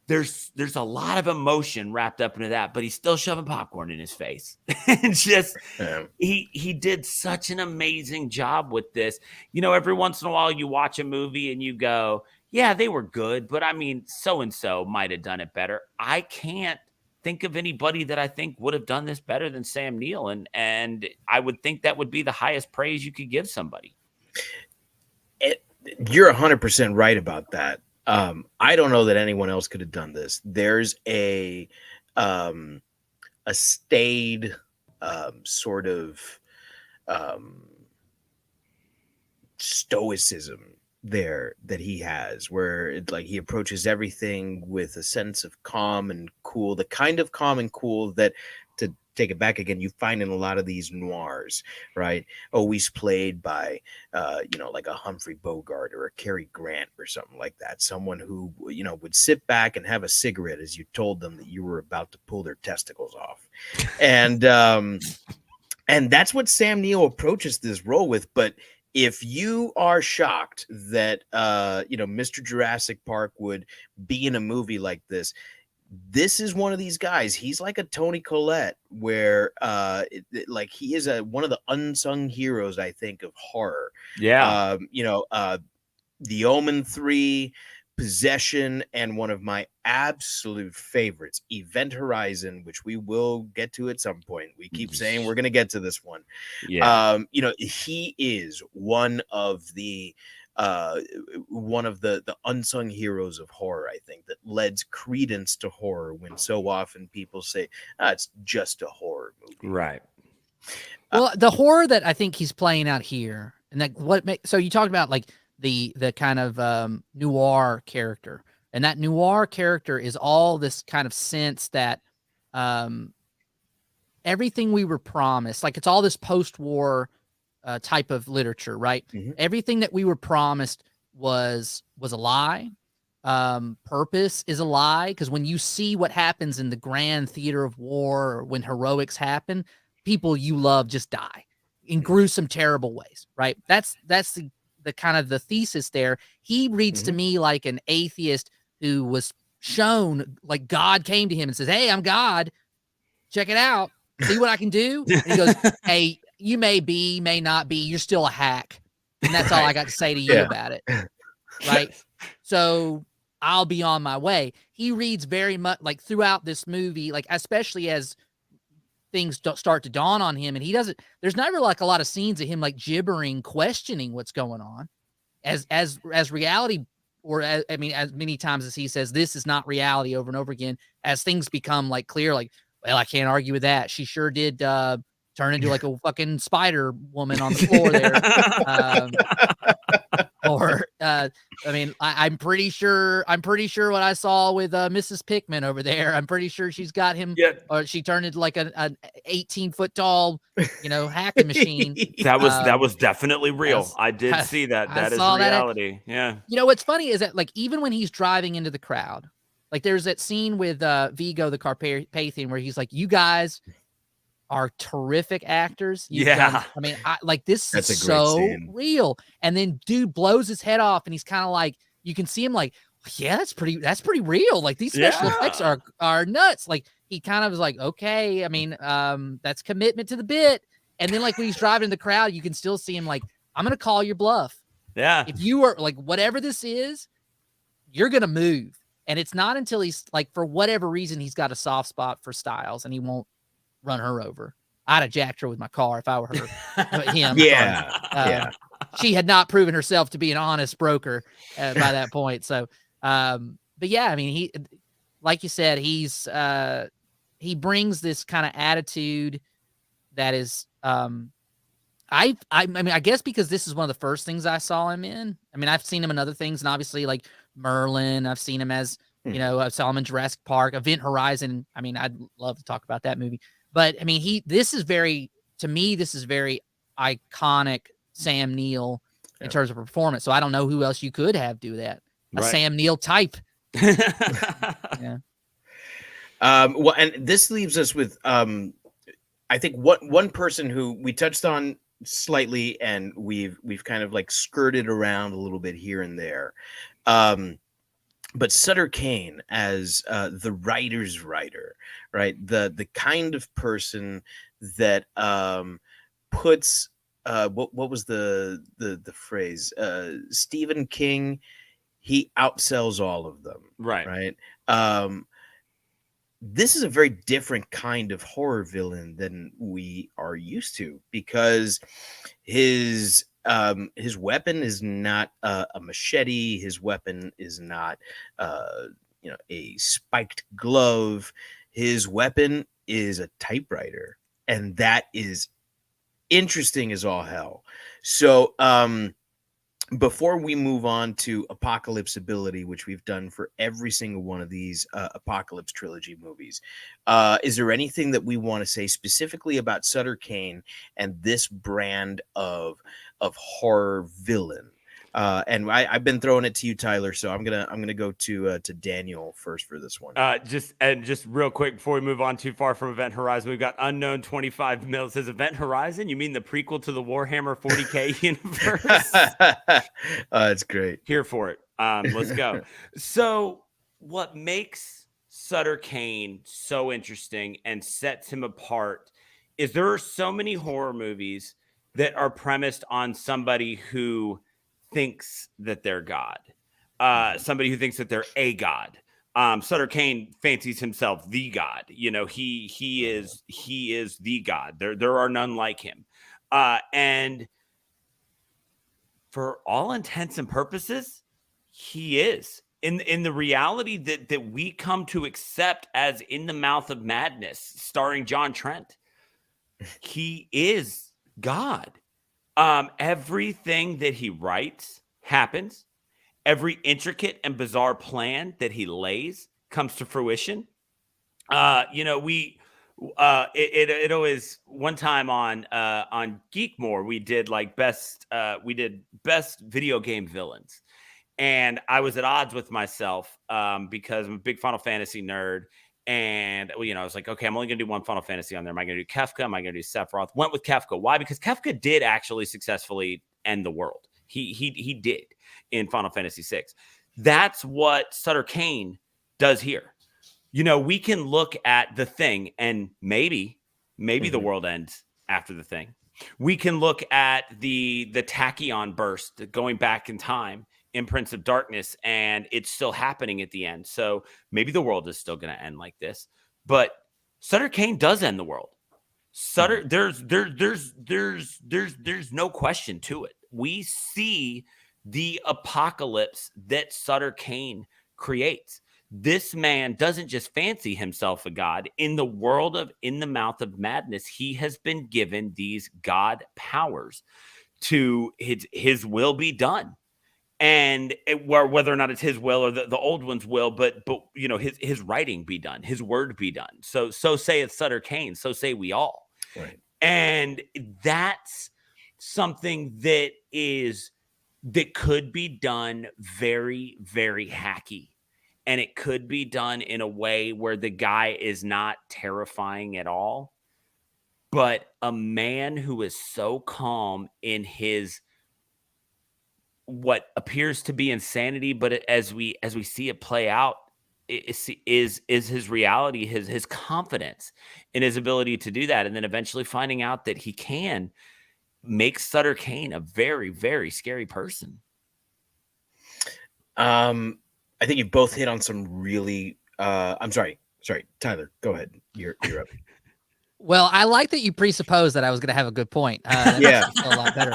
There's a lot of emotion wrapped up into that, but he's still shoving popcorn in his face. He did such an amazing job with this. Every once in a while you watch a movie and you go, yeah, they were good, but I mean, so-and-so might have done it better. I can't think of anybody that I think would have done this better than Sam Neill. And I would think that would be the highest praise you could give somebody. You're 100% right about that. I don't know that anyone else could have done this. There's a staid sort of stoicism there that he has, where he approaches everything with a sense of calm and cool, the kind of calm and cool that, to take it back again, you find in a lot of these noirs, right? Always played by, like a Humphrey Bogart or a Cary Grant or something like that. Someone who, would sit back and have a cigarette as you told them that you were about to pull their testicles off. And that's what Sam Neill approaches this role with. But if you are shocked that, Mr. Jurassic Park would be in a movie like this is one of these guys. He's like a Tony Collette, where he is one of the unsung heroes, I think, of horror. Yeah. The Omen 3, Possession, and one of my absolute favorites, Event Horizon, which we will get to at some point. We keep saying we're going to get to this one. Yeah. He is one of the unsung heroes of horror, I think, that lends credence to horror when so often people say, it's just a horror movie. Right. Well, the horror that I think he's playing out here, and so you talked about like the kind of noir character, and that noir character is all this kind of sense that everything we were promised, like it's all this post-war type of literature, right? Mm-hmm. Everything that we were promised was a lie. Purpose is a lie, because when you see what happens in the grand theater of war, or when heroics happen, people you love just die in gruesome, terrible ways, right? That's the kind of the thesis there. He reads to me like an atheist who was shown, like God came to him and says, "Hey, I'm God. Check it out. See what I can do." And he goes, "Hey, you may be, may not be. You're still a hack." And that's all I got to say to you about it. Right. So I'll be on my way. He reads very much like throughout this movie, like especially as things start to dawn on him, and there's never like a lot of scenes of him like gibbering, questioning what's going on as reality, or as many times as he says, this is not reality over and over again, as things become like clear, like, well, I can't argue with that. She sure did turn into like a fucking spider woman on the floor there. I'm pretty sure what I saw with Mrs. Pickman over there. I'm pretty sure she's got him, or she turned into like an 18-foot tall, hacking machine. That was definitely real. I did see that. That is reality. Yeah. What's funny is that like even when he's driving into the crowd, Like there's that scene with Vigo the Carpathian where he's like, you guys are terrific actors. I mean, this is so real. And then dude blows his head off and he's kind of like, you can see him like, yeah, that's pretty real. Like these special effects are nuts. Like he kind of was like, okay, I mean, that's commitment to the bit. And then like when he's driving in the crowd, you can still see him like, I'm going to call your bluff. Yeah. If you are like, whatever this is, you're going to move. And it's not until he's like, for whatever reason, he's got a soft spot for Styles and he won't run her over. I'd have jacked her with my car if I were her. Him. Yeah. She had not proven herself to be an honest broker by that point. So, but yeah, I mean, he, like you said, he brings this kind of attitude that is, I mean, I guess because this is one of the first things I saw him in. I mean, I've seen him in other things, and obviously like Merlin, I've seen him as, you know, I saw him in Jurassic Park, Event Horizon. I mean, I'd love to talk about that movie, but I mean, this is very iconic Sam Neill in terms of performance. So I don't know who else you could have do that. A Sam Neill type. Yeah. Well, and this leaves us with, I think one person who we touched on slightly and we've kind of like skirted around a little bit here and there. But Sutter Kane as the writer's writer, right? The kind of person that puts what was the phrase? Stephen King, he outsells all of them. Right. This is a very different kind of horror villain than we are used to, because his weapon is not a machete. His weapon is not a spiked glove. His weapon is a typewriter, and that is interesting as all hell. So before we move on to Apocalypse ability, which we've done for every single one of these Apocalypse trilogy movies, is there anything that we want to say specifically about Sutter Kane and this brand of horror villain? And I've been throwing it to you, Tyler, so I'm gonna go to Daniel first for this one. Just real quick before we move on too far from Event Horizon, we've got Unknown 25 mil. It says Event Horizon. You mean the prequel to the Warhammer 40K universe? It's great. Here for it. Let's go. So, what makes Sutter Kane so interesting and sets him apart is there are so many horror movies that are premised on somebody who thinks that they're God, somebody who thinks that they're a God. Sutter Kane fancies himself the God. You know, he is the God. There are none like him. And for all intents and purposes, he is in the reality that we come to accept as In the Mouth of Madness, starring John Trent. He is God. Everything that he writes happens. Every intricate and bizarre plan that he lays comes to fruition. It always, one time on Geekmore, we did like best video game villains. And I was at odds with myself because I'm a big Final Fantasy nerd. And, I was like, okay, I'm only going to do one Final Fantasy on there. Am I going to do Kefka? Am I going to do Sephiroth? Went with Kefka. Why? Because Kefka did actually successfully end the world. He did in Final Fantasy VI. That's what Sutter Kane does here. We can look at The Thing and maybe the world ends after The Thing. We can look at the Tachyon burst going back in time in Prince of Darkness, and it's still happening at the end. So maybe the world is still going to end like this, but Sutter Kane does end the world. Sutter, there's no question to it. We see the apocalypse that Sutter Kane creates. This man doesn't just fancy himself a god. In the world of In the Mouth of Madness, he has been given these god powers to his will be done. And whether or not it's his will or the old one's will, but his writing be done, his word be done. So saith Sutter Kane, so say we all. Right. And that's something that could be done very, very hacky. and it could be done in a way where the guy is not terrifying at all. But a man who is so calm in his what appears to be insanity, but as we see it play out, is his reality, his confidence in his ability to do that, and then eventually finding out that he can make Sutter Kane a very, very scary person. I think you both hit on some really. I'm sorry, Tyler. Go ahead. You're up. Well, I like that you presuppose that I was going to have a good point. Yeah, a lot better.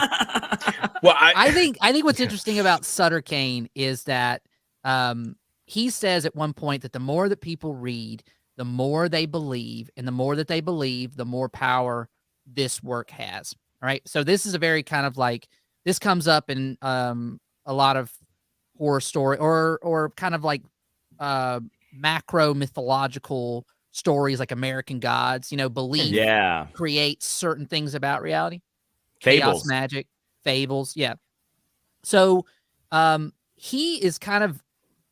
Well, I think what's interesting about Sutter Kane is that he says at one point that the more that people read, the more they believe, and the more that they believe, the more power this work has. All right. So this is a very kind of like, this comes up in a lot of horror story or kind of like macro mythological stories like American Gods, belief creates certain things about reality. Fables. Chaos magic, fables. Yeah. So he is kind of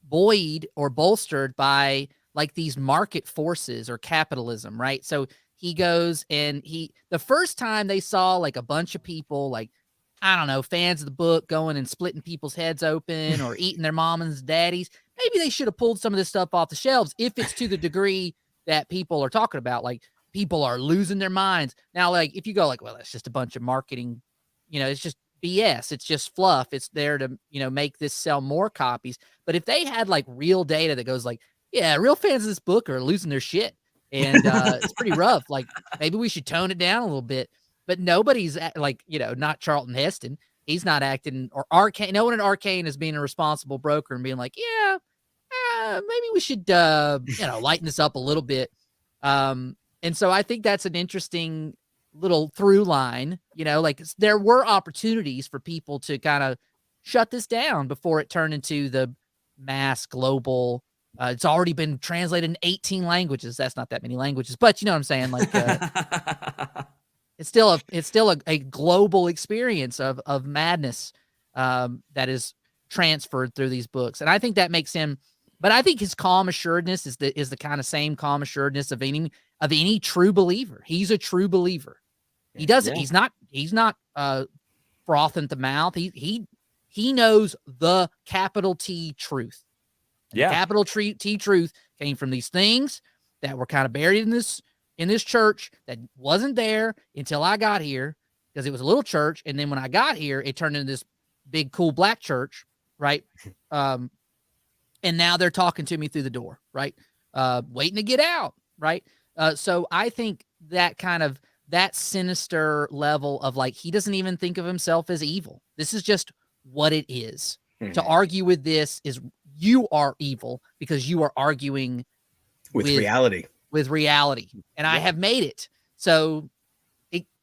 buoyed or bolstered by like these market forces or capitalism, right? So he goes and the first time they saw like a bunch of people, like, I don't know, fans of the book going and splitting people's heads open or eating their mamas and daddies, maybe they should have pulled some of this stuff off the shelves if it's to the degree that people are talking about. Like, people are losing their minds. Now, like, if you go like, well, it's just a bunch of marketing, it's just BS. It's just fluff. It's there to, make this sell more copies. But if they had like real data that goes like, yeah, real fans of this book are losing their shit. And it's pretty rough. Like, maybe we should tone it down a little bit. But nobody's like, not Charlton Heston. He's not acting, or Arcane. No one at Arcane is being a responsible broker and being like, yeah, maybe we should, lighten this up a little bit. And so I think that's an interesting little through line, like there were opportunities for people to kind of shut this down before it turned into the mass global. It's already been translated in 18 languages. That's not that many languages, but you know what I'm saying? Like, it's still a global experience of madness that is transferred through these books. And I think that makes him, but I think his calm assuredness is the kind of same calm assuredness of any true believer. He's a true believer. He doesn't, he's not frothing at the mouth. He knows the capital T truth. And the capital T truth came from these things that were kind of buried in this church that wasn't there until I got here, because it was a little church. And then when I got here, it turned into this big, cool black church. Right. And now they're talking to me through the door, right? Waiting to get out. Right. So I think that sinister level of like, he doesn't even think of himself as evil. This is just what it is. Mm-hmm. To argue with this is you are evil because you are arguing with reality. With reality. And I have made it. So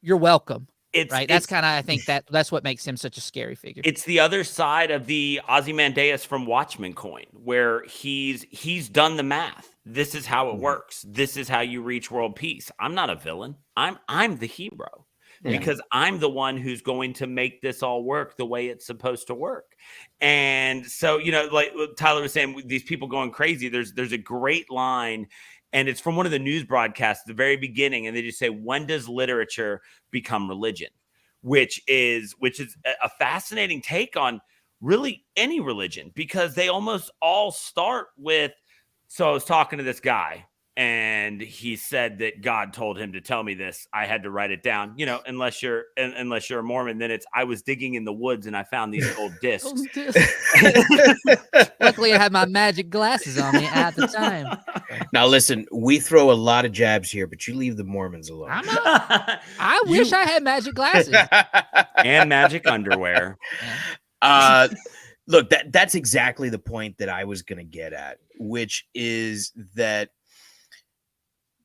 you're welcome. That's kind of, I think that's what makes him such a scary figure. It's the other side of the Ozymandias from Watchmen coin, where he's done the math. This is how it works. This is how you reach world peace. I'm not a villain. I'm the hero because I'm the one who's going to make this all work the way it's supposed to work. And so, like Tyler was saying, these people going crazy. There's a great line, and it's from one of the news broadcasts at the very beginning. And they just say, when does literature become religion? Which is a fascinating take on really any religion, because they almost all start with, so I was talking to this guy and he said that God told him to tell me this. I had to write it down, unless you're a Mormon, then it's, I was digging in the woods and I found these old discs. Luckily I had my magic glasses on me at the time. Now listen, we throw a lot of jabs here, but you leave the Mormons alone. I wish I had magic glasses and magic underwear. Look, that's exactly the point that I was going to get at, which is that,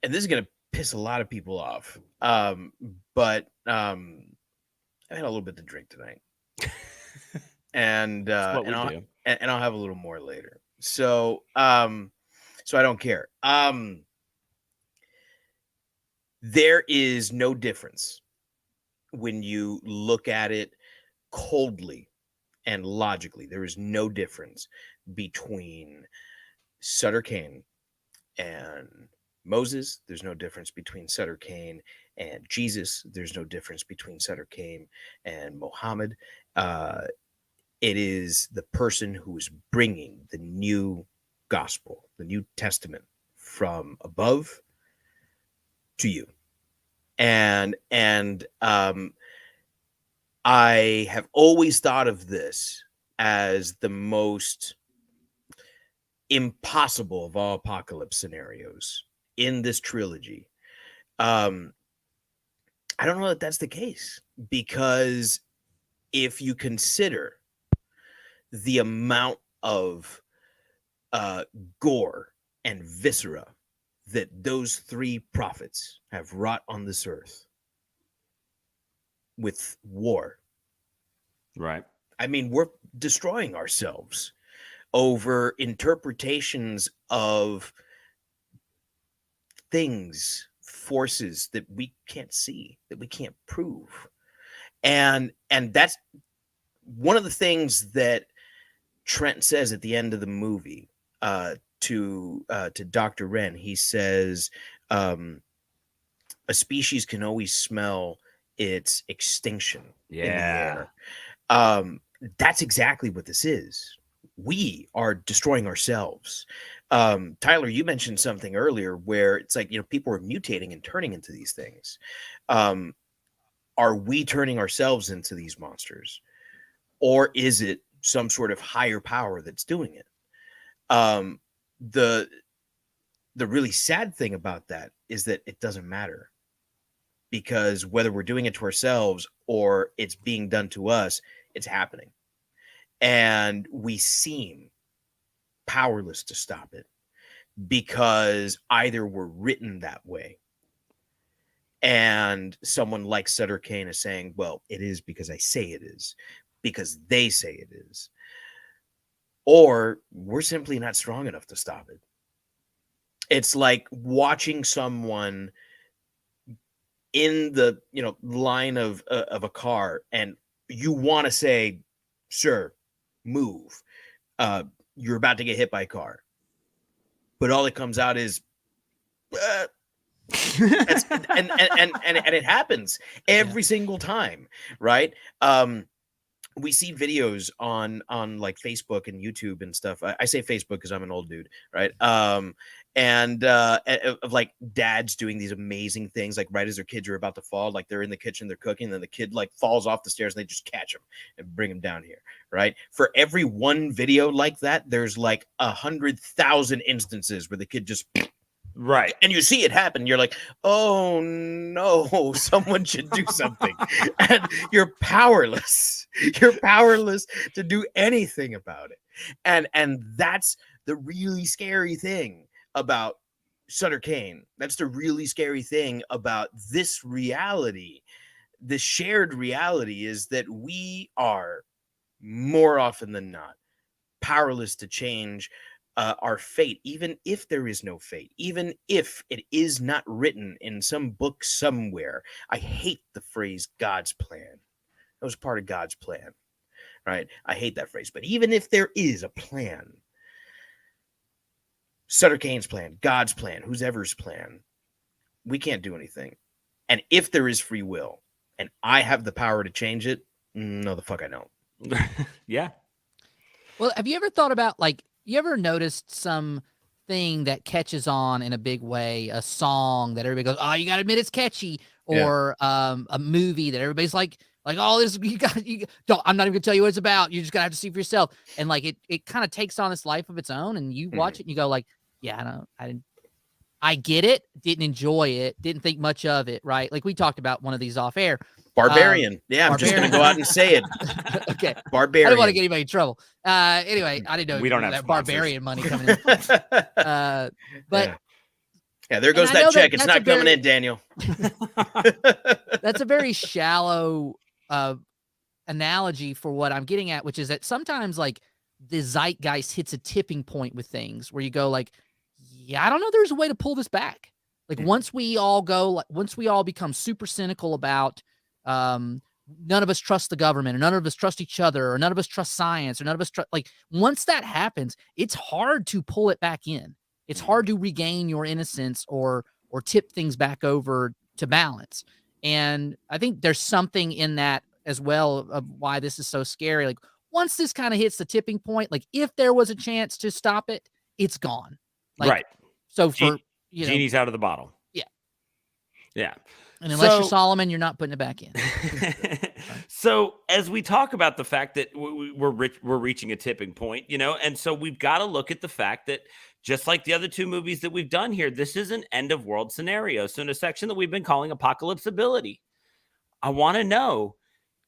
and this is going to piss a lot of people off, but I had a little bit to drink tonight, and I'll have a little more later. So so I don't care. There is no difference when you look at it coldly and logically. There is no difference between Sutter Kane and Moses. There's no difference between Sutter Kane and Jesus. There's no difference between Sutter Kane and Muhammad. It is the person who is bringing the new gospel, the New Testament from above to you. And I have always thought of this as the most impossible of all apocalypse scenarios in this trilogy. I don't know that that's the case, because if you consider the amount of gore and viscera that those three prophets have wrought on this earth with war, right? I mean, we're destroying ourselves over interpretations of things, forces that we can't see, that we can't prove. And that's one of the things that Trent says at the end of the movie to Dr. Wren. He says, a species can always smell its extinction in the air. That's exactly what this is. We are destroying ourselves. Tyler, you mentioned something earlier where it's like, people are mutating and turning into these things. Are we turning ourselves into these monsters, or is it some sort of higher power that's doing it? The really sad thing about that is that it doesn't matter, because whether we're doing it to ourselves or it's being done to us, it's happening. And we seem powerless to stop it, because either we're written that way, and someone like Sutter Kane is saying, well, it is because I say it is, because they say it is, or we're simply not strong enough to stop it. It's like watching someone in the line of a car, and you want to say, sir, move, you're about to get hit by a car, but all that comes out is and it happens every single time, right? We see videos on like Facebook and YouTube and stuff. I say Facebook because I'm an old dude, right? And of like dads doing these amazing things, like right as their kids are about to fall, like they're in the kitchen, they're cooking, and then the kid like falls off the stairs and they just catch him and bring him down here, right? For every one video like that, there's like 100,000 instances where the kid just right, and you see it happen. You're like, oh no, someone should do something. And you're powerless. You're powerless to do anything about it. And that's the really scary thing about Sutter Kane. That's the really scary thing about this reality. The shared reality is that we are, more often than not, powerless to change our fate, even if there is no fate, even if it is not written in some book somewhere. I hate the phrase God's plan. That was part of God's plan, right? I hate that phrase. But even if there is a plan, Sutter Kane's plan, God's plan, whoever's plan, we can't do anything. And if there is free will and I have the power to change it, no, the fuck I don't. Yeah. Well, have you ever thought about, like, you ever noticed some thing that catches on in a big way, a song that everybody goes, oh, you got to admit it's catchy, or a movie that everybody's like, oh, this, you don't, I'm not even gonna tell you what it's about. You just gotta have to see for yourself. And like, it kind of takes on this life of its own, and you watch it and you go like, yeah, I get it. Didn't enjoy it. Didn't think much of it. Right. Like we talked about one of these off air. Barbarian. I'm just going to go out and say it. Okay. Barbarian. I don't want to get anybody in trouble. Anyway, I didn't know we don't have that sponsors. Barbarian money coming in. But yeah, there goes that check. It's not coming in, Daniel. That's a very shallow analogy for what I'm getting at, which is that sometimes like the zeitgeist hits a tipping point with things where you go like, yeah, I don't know. There's a way to pull this back. Like once we all become super cynical about none of us trust the government, or none of us trust each other, or none of us trust science, or none of us trust, like, once that happens, it's hard to pull it back in. It's hard to regain your innocence or tip things back over to balance. And I think there's something in that as well of why this is so scary. Like, once this kind of hits the tipping point, like, if there was a chance to stop it, it's gone. Like, right. So for, genie's out of the bottle. Yeah. Yeah. And unless you're Solomon, you're not putting it back in. So as we talk about the fact that we're reaching a tipping point, and so we've got to look at the fact that just like the other two movies that we've done here, this is an end of world scenario. So in a section that we've been calling Apocalypse Ability, I want to know,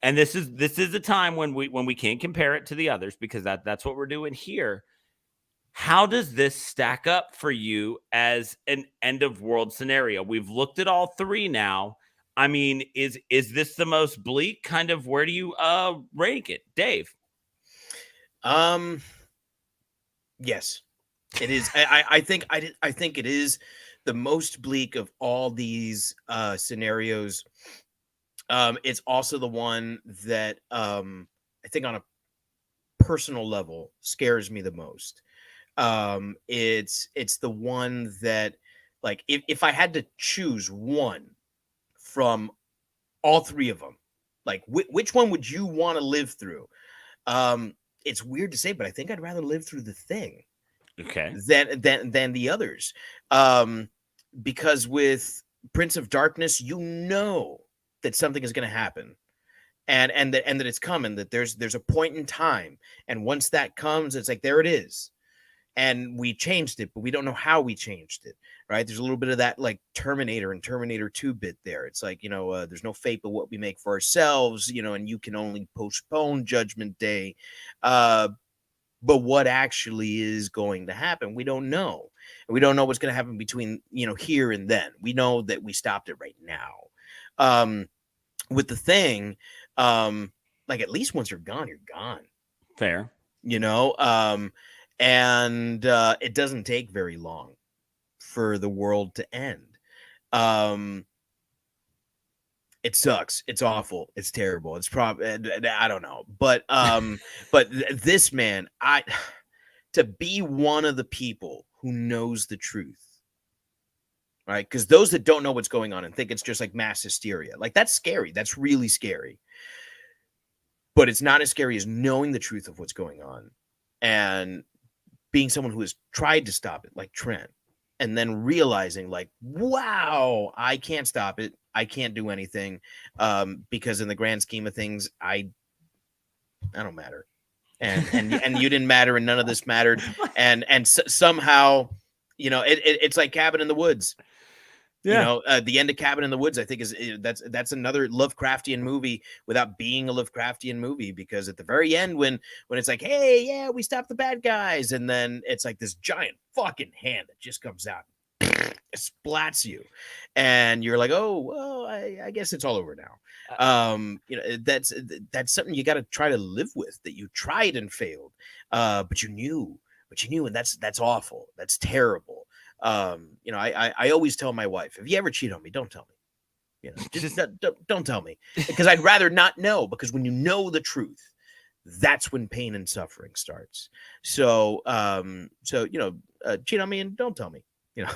and this is a time when we can't compare it to the others, because that's what we're doing here. How does this stack up for you as an end of world scenario? We've looked at all three now. I mean, is this the most bleak? Kind of, where do you rank it, Dave? Yes, it is. I think it is the most bleak of all these scenarios. It's also the one that I think on a personal level scares me the most. It's the one that, like, if I had to choose one from all three of them, like, which one would you want to live through? It's weird to say, but I think I'd rather live through The Thing, okay, than the others. Because with Prince of Darkness, that something is going to happen. And that it's coming, that there's a point in time. And once that comes, it's like, there it is. And we changed it, but we don't know how we changed it, right? There's a little bit of that, like, Terminator and Terminator 2 bit there. It's like, there's no fate but what we make for ourselves, and you can only postpone Judgment Day. But what actually is going to happen, we don't know. And we don't know what's going to happen between, here and then. We know that we stopped it right now. With The Thing, like, at least once you're gone, you're gone. Fair. And it doesn't take very long for the world to end. It sucks. It's awful. It's terrible. It's probably, I don't know. But this, man, to be one of the people who knows the truth, right? Because those that don't know what's going on and think it's just like mass hysteria, like, that's scary. That's really scary. But it's not as scary as knowing the truth of what's going on and being someone who has tried to stop it, like Trent, and then realizing, like, wow, I can't stop it. I can't do anything, because in the grand scheme of things, I don't matter, and you didn't matter, and none of this mattered, and somehow, it's like Cabin in the Woods. Yeah. The end of Cabin in the Woods, I think, that's another Lovecraftian movie without being a Lovecraftian movie, because at the very end, when it's like, hey, yeah, we stopped the bad guys, and then it's like this giant fucking hand that just comes out, splats you, and you're like, oh, well, I guess it's all over now. That's something you got to try to live with, that you tried and failed, but you knew, and that's awful. That's terrible. I always tell my wife, if you ever cheat on me, don't tell me. Just don't tell me, because I'd rather not know, because when you know the truth, that's when pain and suffering starts. So cheat on me and don't tell me, or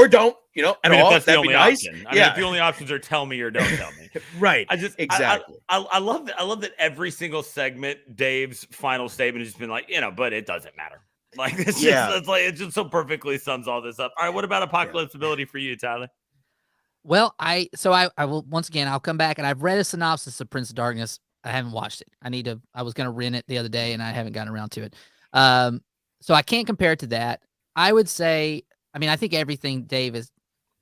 don't, at all. That's the that'd only be nice. option. I mean, if the only options are tell me or don't tell me. Right. Exactly. I love that every single segment, Dave's final statement has just been like, but it doesn't matter. Like, it just so perfectly sums all this up. All right, what about Apocalypse Ability for you, Tyler? Well, I will, once again, I'll come back, and I've read a synopsis of Prince of Darkness. I haven't watched it. I was going to rent it the other day, and I haven't gotten around to it. So I can't compare it to that. I would say, I think everything Dave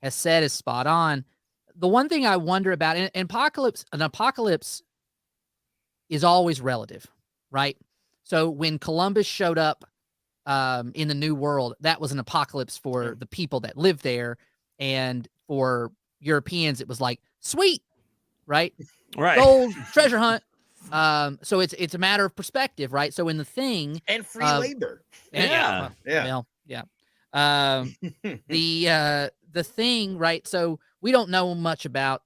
has said is spot on. The one thing I wonder about, an apocalypse is always relative, right? So when Columbus showed up in the New World, that was an apocalypse for the people that lived there, and for Europeans, it was like, sweet, right? Gold, treasure hunt. So it's a matter of perspective, right? So in The Thing, and free labor, the Thing, right? So we don't know much about,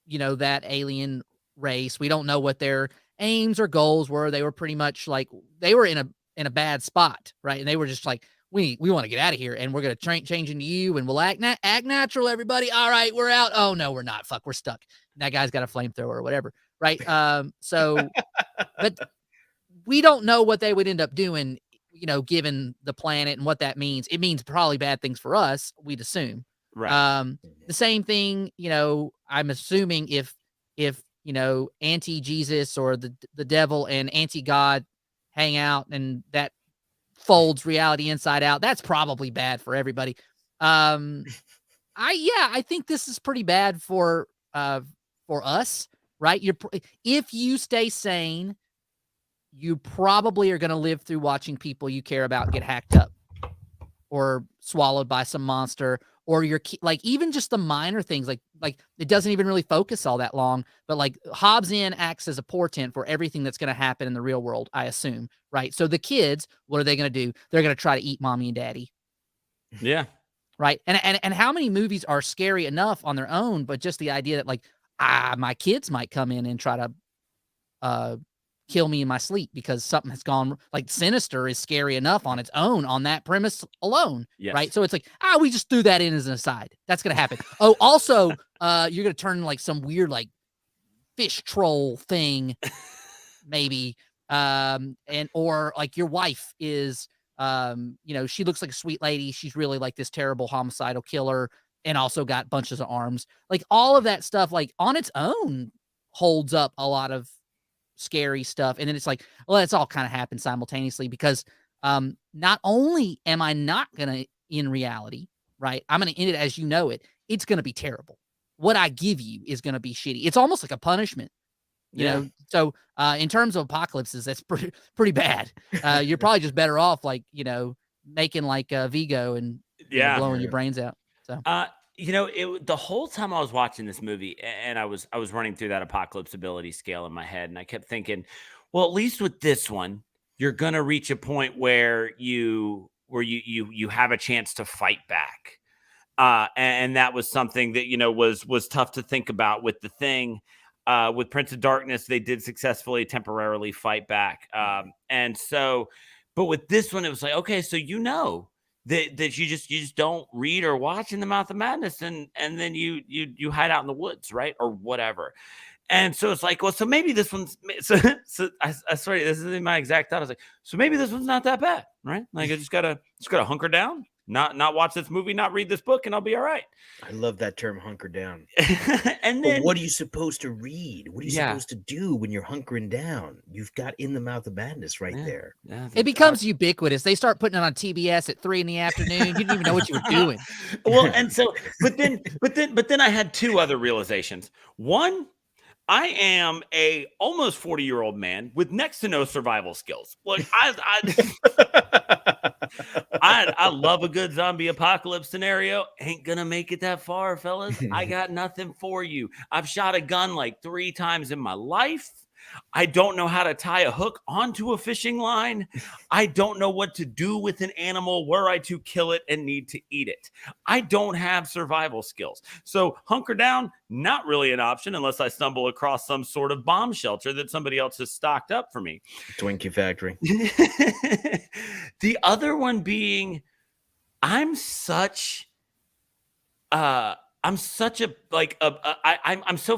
that alien race. We don't know what their aims or goals were. They were pretty much like they were in a bad spot, right? And they were just like, we want to get out of here, and we're gonna change into you, and we'll act natural, everybody. All right, we're out. Oh no, we're not. Fuck, we're stuck. And that guy's got a flamethrower or whatever, right? So, but we don't know what they would end up doing, given the planet and what that means. It means probably bad things for us, we'd assume. Right. The same thing, I'm assuming if anti-Jesus or the devil and anti-God hang out and that folds reality inside out, that's probably bad for everybody. I think this is pretty bad for us, right? If you stay sane, you probably are going to live through watching people you care about get hacked up or swallowed by some monster, or like even just the minor things, like it doesn't even really focus all that long, but like Hobbs End acts as a portent for everything that's going to happen in the real world, I assume, right? So the kids, what are they going to do? They're going to try to eat mommy and daddy. Yeah. Right. And how many movies are scary enough on their own, but just the idea that like, my kids might come in and try to kill me in my sleep because something has gone, like Sinister is scary enough on its own on that premise alone. Yes. Right. So it's like, we just threw that in as an aside. That's going to happen. Oh, also, you're going to turn like some weird, like fish troll thing, maybe. Or like your wife is, she looks like a sweet lady. She's really like this terrible homicidal killer and also got bunches of arms. Like all of that stuff, like on its own holds up a lot of scary stuff. And then it's like, well, it's all kind of happened simultaneously because not only am I not gonna in reality, right, I'm gonna end it as you know it, it's gonna be terrible. What I give you is gonna be shitty. It's almost like a punishment, you know. So in terms of apocalypses, that's pretty bad. You're probably just better off like making like Vigo and blowing your brains out. So the whole time I was watching this movie and I was running through that apocalypse ability scale in my head, and I kept thinking, well, at least with this one, you're going to reach a point where you have a chance to fight back. And that was something that, was tough to think about with The Thing. With Prince of Darkness, they did successfully temporarily fight back. But with this one, it was like, okay, so that you just don't read or watch In the Mouth of Madness, and then you hide out in the woods, right, or whatever. And so it's like, well, so maybe this one's I swear this isn't my exact thought. I was like, so maybe this one's not that bad, right? Like I just gotta hunker down, not watch this movie, not read this book, and I'll be all right. I love that term, hunker down. And then, but what are you supposed to read? What are you supposed to do when you're hunkering down? You've got In the Mouth of Madness right there. Yeah, it becomes ubiquitous. They start putting it on TBS at 3 PM. You didn't even know what you were doing. Well, and so, but then I had two other realizations. One, I am a almost 40-year-old man with next to no survival skills. Like I love a good zombie apocalypse scenario. Ain't gonna make it that far, fellas. I got nothing for you. I've shot a gun like 3 times in my life. I don't know how to tie a hook onto a fishing line. I don't know what to do with an animal were I to kill it and need to eat it. I don't have survival skills. So hunker down, not really an option unless I stumble across some sort of bomb shelter that somebody else has stocked up for me. Twinkie factory. The other one being, I'm so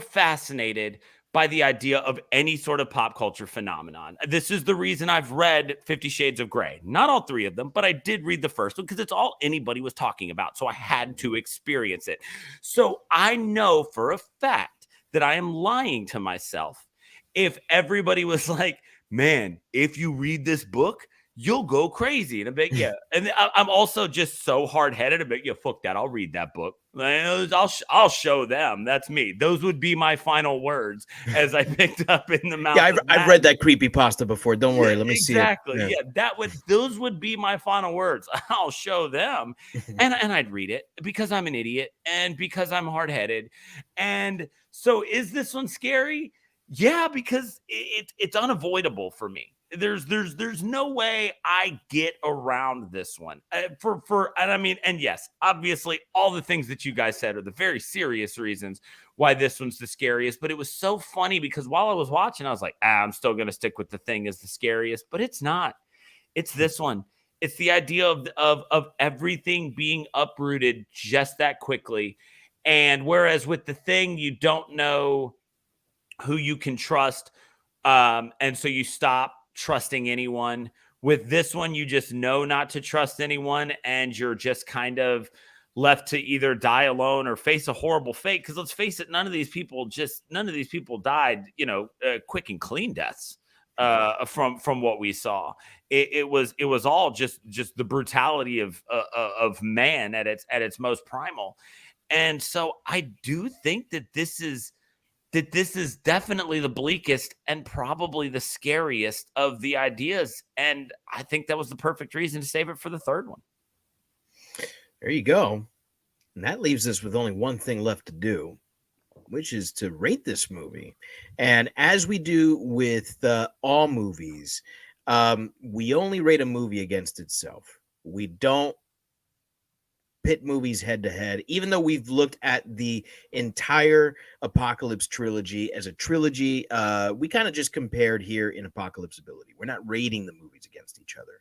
fascinated by the idea of any sort of pop culture phenomenon. This is the reason I've read 50 Shades of Grey. Not all 3 of them, but I did read the first one because it's all anybody was talking about. So I had to experience it. So I know for a fact that I am lying to myself if everybody was like, man, if you read this book, you'll go crazy. And a bit, yeah. And I'm also just so hard-headed. A bit, yeah, fuck that. I'll read that book. I'll show them. That's me. Those would be my final words as I picked up In the Mouth. Yeah, I've read that creepypasta before. Don't worry. Let me see it. Exactly. Yeah, those would be my final words. I'll show them. And I'd read it because I'm an idiot and because I'm hard-headed. And so is this one scary? Yeah, because it's unavoidable for me. there's no way I get around this one. And yes, obviously all the things that you guys said are the very serious reasons why this one's the scariest, but it was so funny because while I was watching, I was like, I'm still going to stick with The Thing as the scariest, but it's not. It's this one. It's the idea of everything being uprooted just that quickly. And whereas with The Thing, you don't know who you can trust. And so you stop trusting anyone. With this one, you just know not to trust anyone. And you're just kind of left to either die alone or face a horrible fate. Because let's face it, none of these people died, quick and clean deaths. From what we saw, it was all just the brutality of man at its most primal, and so I do think that this is definitely the bleakest and probably the scariest of the ideas, and I think that was the perfect reason to save it for the third one. There you go, and that leaves us with only one thing left to do, which is to rate this movie. And as we do with all movies, we only rate a movie against itself. We don't pit movies head to head, even though we've looked at the entire Apocalypse trilogy as a trilogy. We kind of just compared here in Apocalypse ability. We're not rating the movies against each other.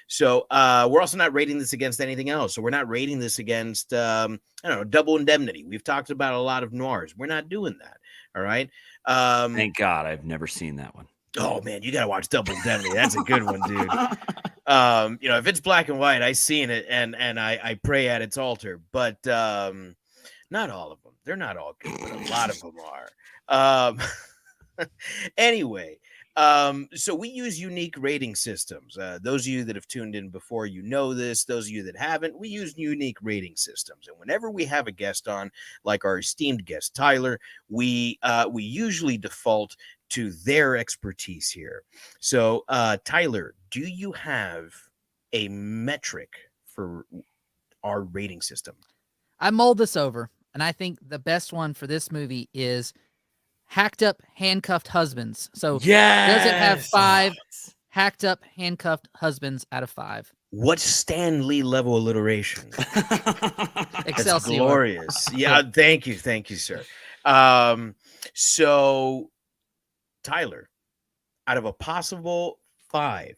So we're also not rating this against anything else. So we're not rating this against, Double Indemnity. We've talked about a lot of noirs. We're not doing that. All right. Thank God I've never seen that one. Oh, man, you got to watch Double Indemnity. That's a good one, dude. If it's black and white, I've seen it and I pray at its altar. But not all of them. They're not all good, but a lot of them are. Anyway. So we use unique rating systems. Those of you that have tuned in before, you know this. Those of you that haven't, we use unique rating systems. And whenever we have a guest on, like our esteemed guest Tyler, we usually default to their expertise here. So Tyler, do you have a metric for our rating system? I mulled this over, and I think the best one for this movie is hacked up, handcuffed husbands. So does it have 5 hacked up, handcuffed husbands out of 5? What Stan Lee level alliteration? Excelsior. That's glorious. Yeah, thank you, sir. So Tyler, out of a possible 5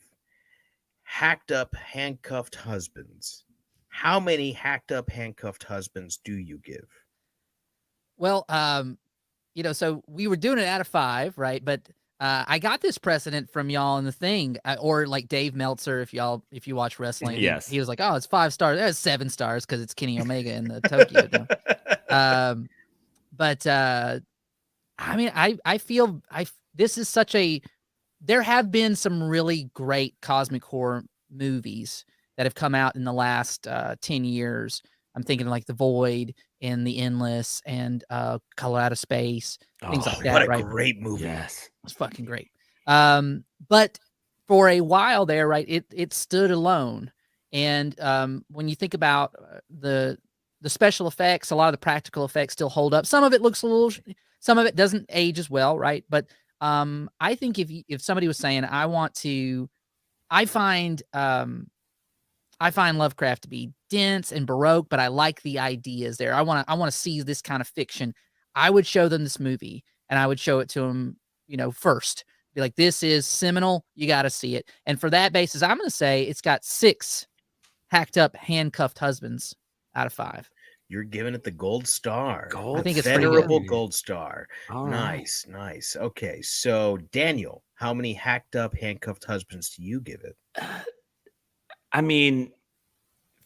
hacked up, handcuffed husbands, how many hacked up, handcuffed husbands do you give? Well, so we were doing it out of 5, right? But I got this precedent from y'all in The Thing, or like Dave Meltzer, if you watch wrestling. Yes. He was like, oh, it's 5 stars. There's 7 stars because it's Kenny Omega in the Tokyo Dome. I feel this is such there have been some really great cosmic horror movies that have come out in the last 10 years. I'm thinking like The Void and The Endless and Color Out of Space, things like that. What a great movie. Yes. It's fucking great. But for a while there, right, it stood alone. And when you think about the special effects, a lot of the practical effects still hold up. Some of it looks some of it doesn't age as well, right? But I think if somebody was saying, I find Lovecraft to be dense and baroque, but I like the ideas there. I want to see this kind of fiction. I would show them this movie, and I would show it to them, first. Be like, this is seminal. You got to see it. And for that basis, I'm going to say it's got 6 hacked up, handcuffed husbands out of 5. You're giving it the gold star. I think it's venerable gold star. All nice. Okay, so Daniel, how many hacked up, handcuffed husbands do you give it? I mean,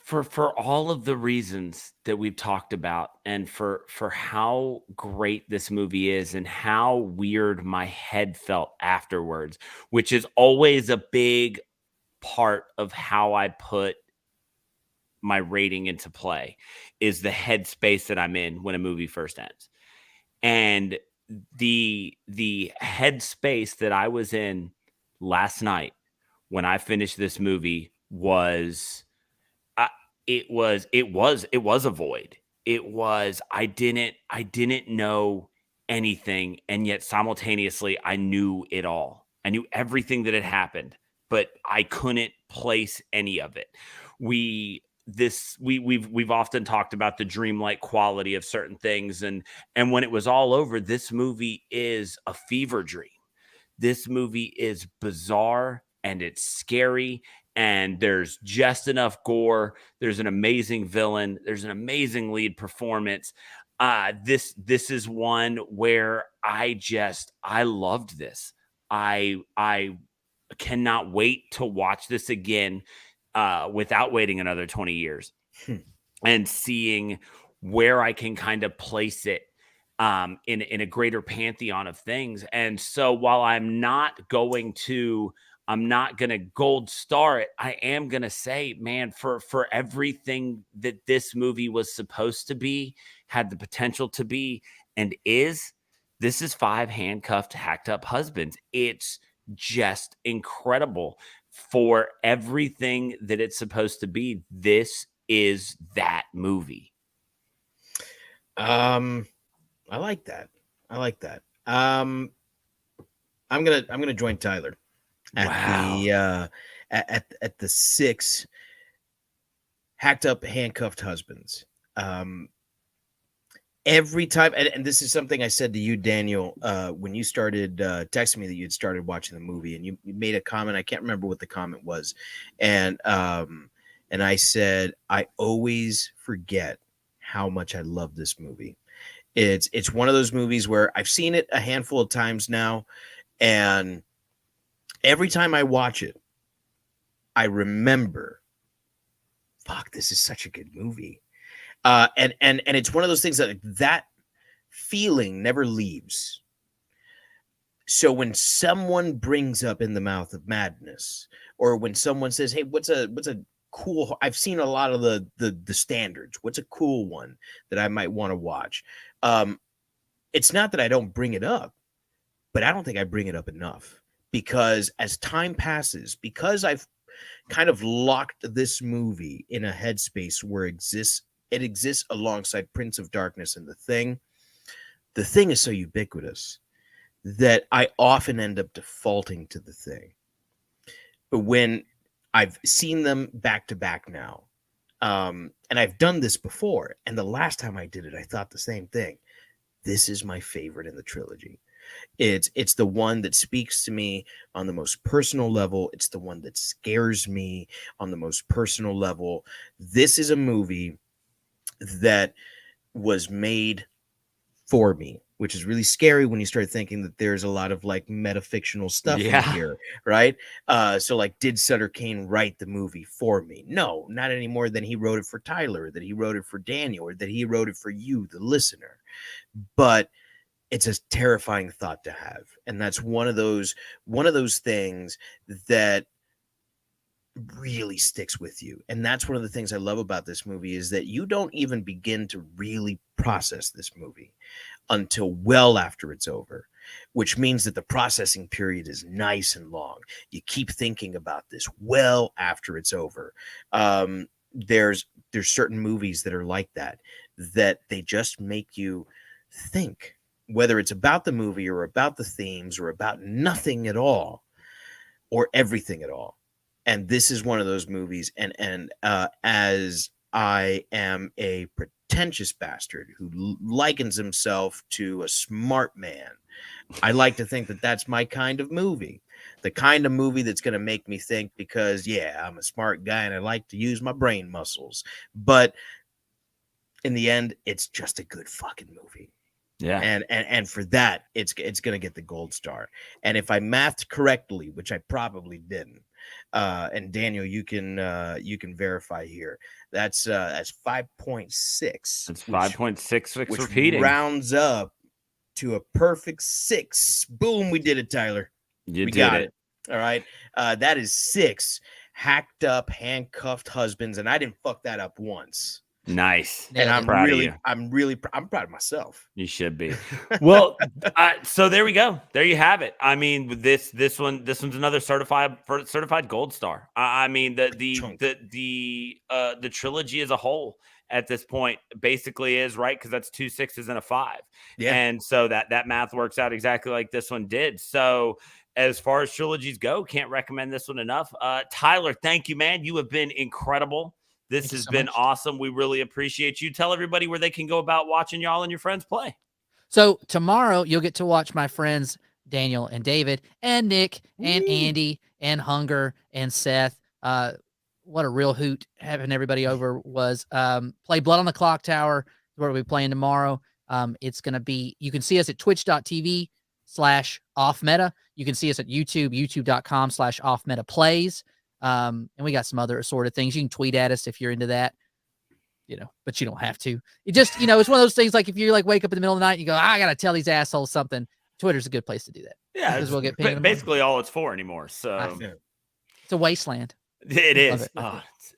for all of the reasons that we've talked about, and for how great this movie is, and how weird my head felt afterwards, which is always a big part of how I put my rating into play, is the headspace that I'm in when a movie first ends. And the headspace that I was in last night when I finished this movie was it was a void. It was, I didn't know anything, and yet simultaneously I knew it all. I knew everything that had happened, but I couldn't place any of it. We've often talked about the dreamlike quality of certain things, and when it was all over, this movie is a fever dream. This movie is bizarre and it's scary, and there's just enough gore. There's an amazing villain. There's an amazing lead performance. This is one where I loved this. I cannot wait to watch this again without waiting another 20 years and seeing where I can kind of place it in a greater pantheon of things. And so while I'm not going to gold star it, I am going to say, man, for everything that this movie was supposed to be, had the potential to be, and this is 5 handcuffed, hacked up husbands. It's just incredible for everything that it's supposed to be. This is that movie. I like that. I'm gonna join Tyler at at the 6 hacked up, handcuffed husbands. Every time, and this is something I said to you, Daniel, when you started texting me that you'd started watching the movie, and you made a comment. I can't remember what the comment was, and I said, I always forget how much I love this movie. It's one of those movies where I've seen it a handful of times now, and every time I watch it, I remember, fuck, this is such a good movie. And it's one of those things that feeling never leaves. So when someone brings up In the Mouth of Madness, or when someone says, hey, what's a cool, I've seen a lot of the standards, what's a cool one that I might want to watch? It's not that I don't bring it up, but I don't think I bring it up enough, because as time passes, because I've kind of locked this movie in a headspace where it exists alongside Prince of Darkness and The Thing. The Thing is so ubiquitous that I often end up defaulting to The Thing. But when I've seen them back to back now, and I've done this before, and the last time I did it, I thought the same thing. This is my favorite in the trilogy. It's the one that speaks to me on the most personal level. It's the one that scares me on the most personal level. This is a movie that was made for me, which is really scary when you start thinking that there's a lot of like metafictional stuff in here, right? So like, did Sutter Kane write the movie for me? No, not any more than he wrote it for Tyler, that he wrote it for Daniel, or that he wrote it for you, the listener. But it's a terrifying thought to have, and that's one of those things that really sticks with you. And that's one of the things I love about this movie, is that you don't even begin to really process this movie until well after it's over, which means that the processing period is nice and long. You keep thinking about this well after it's over. There's certain movies that are like that they just make you think, whether it's about the movie or about the themes or about nothing at all or everything at all. And this is one of those movies. And as I am a pretentious bastard who likens himself to a smart man, I like to think that that's my kind of movie. The kind of movie that's going to make me think, because, yeah, I'm a smart guy and I like to use my brain muscles. But in the end, it's just a good fucking movie. Yeah. And for that, it's going to get the gold star. And if I mathed correctly, which I probably didn't, and Daniel, you can verify here. That's 5.6. That's 5.66 which repeating. Rounds up to a perfect 6. Boom, we did it, Tyler. We got it. All right. That is 6 hacked up, handcuffed husbands, and I didn't fuck that up once. Nice. And I'm proud really, of you. I'm proud of myself. You should be. Well, so there we go. There you have it. I mean, this one's another certified gold star. I mean, the trilogy as a whole at this point basically is, right, because that's 2 6s and a 5. Yeah. And so that math works out exactly like this one did. So as far as trilogies go, can't recommend this one enough. Tyler, thank you, man. You have been incredible. This has been awesome. We really appreciate you. Tell everybody where they can go about watching y'all and your friends play. So tomorrow you'll get to watch my friends Daniel and David and Nick and Andy and Hunger and Seth. What a real hoot having everybody over was. Play Blood on the Clock Tower, where we'll be playing tomorrow. It's going to be, you can see us at twitch.tv/offmeta. You can see us at YouTube, youtube.com/offmetaplays. And we got some other assorted things. You can tweet at us if you're into that, but you don't have to. It just, it's one of those things, like if you wake up in the middle of the night and you go, I got to tell these assholes something. Twitter's a good place to do that. Yeah. Because we'll get basically all it's for anymore. So it's a wasteland. It is.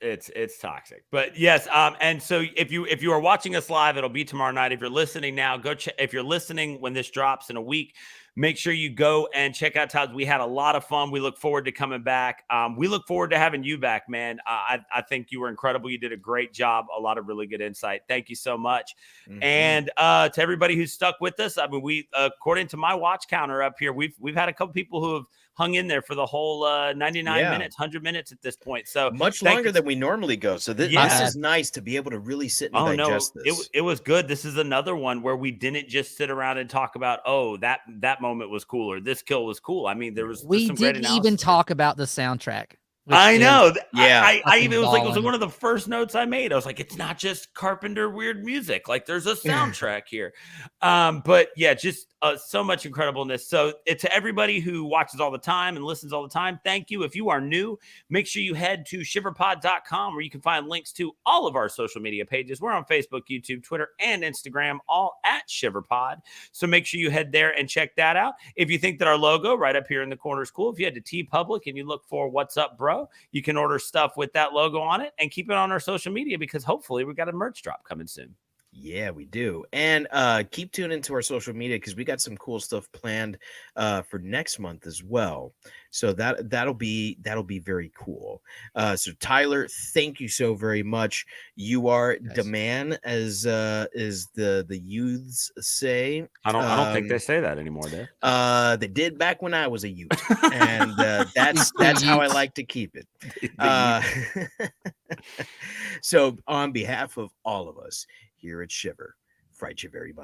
It's toxic, but yes. And so if you are watching us live, it'll be tomorrow night. If you're listening now, go check. If you're listening when this drops in a week, make sure you go and check out Todd's. We had a lot of fun. We look forward to coming back. We look forward to having you back, man. I think you were incredible. You did a great job. A lot of really good insight. Thank you so much. Mm-hmm. And to everybody who's stuck with us, I mean, we according to my watch counter up here, we've had a couple people who have hung in there for the whole 99 minutes, 100 minutes at this point. So much longer than we normally go. So this is nice to be able to really sit and digest this. It was good. This is another one where we didn't just sit around and talk about, that moment was cool or this kill was cool. I mean, we some didn't even talk about the soundtrack. I know. Yeah. I even was like, it was one of the first notes I made. I was like, it's not just Carpenter weird music. Like there's a soundtrack here. But yeah, just so much incredibleness. So to everybody who watches all the time and listens all the time, thank you. If you are new, make sure you head to shiverpod.com where you can find links to all of our social media pages. We're on Facebook, YouTube, Twitter, and Instagram, all at ShiverPod. So make sure you head there and check that out. If you think that our logo right up here in the corner is cool, if you head to TeePublic and you look for What's Up, Bro, you can order stuff with that logo on it and keep it on our social media because hopefully we got a merch drop coming soon. Yeah, we do. And keep tuning into our social media because we got some cool stuff planned for next month as well. So that'll be very cool. So Tyler, thank you so very much. You are the man, as the youths say. I don't think they say that anymore, Dave. They did back when I was a youth, and that's how I like to keep it. So on behalf of all of us here at Shiver, fright you very much.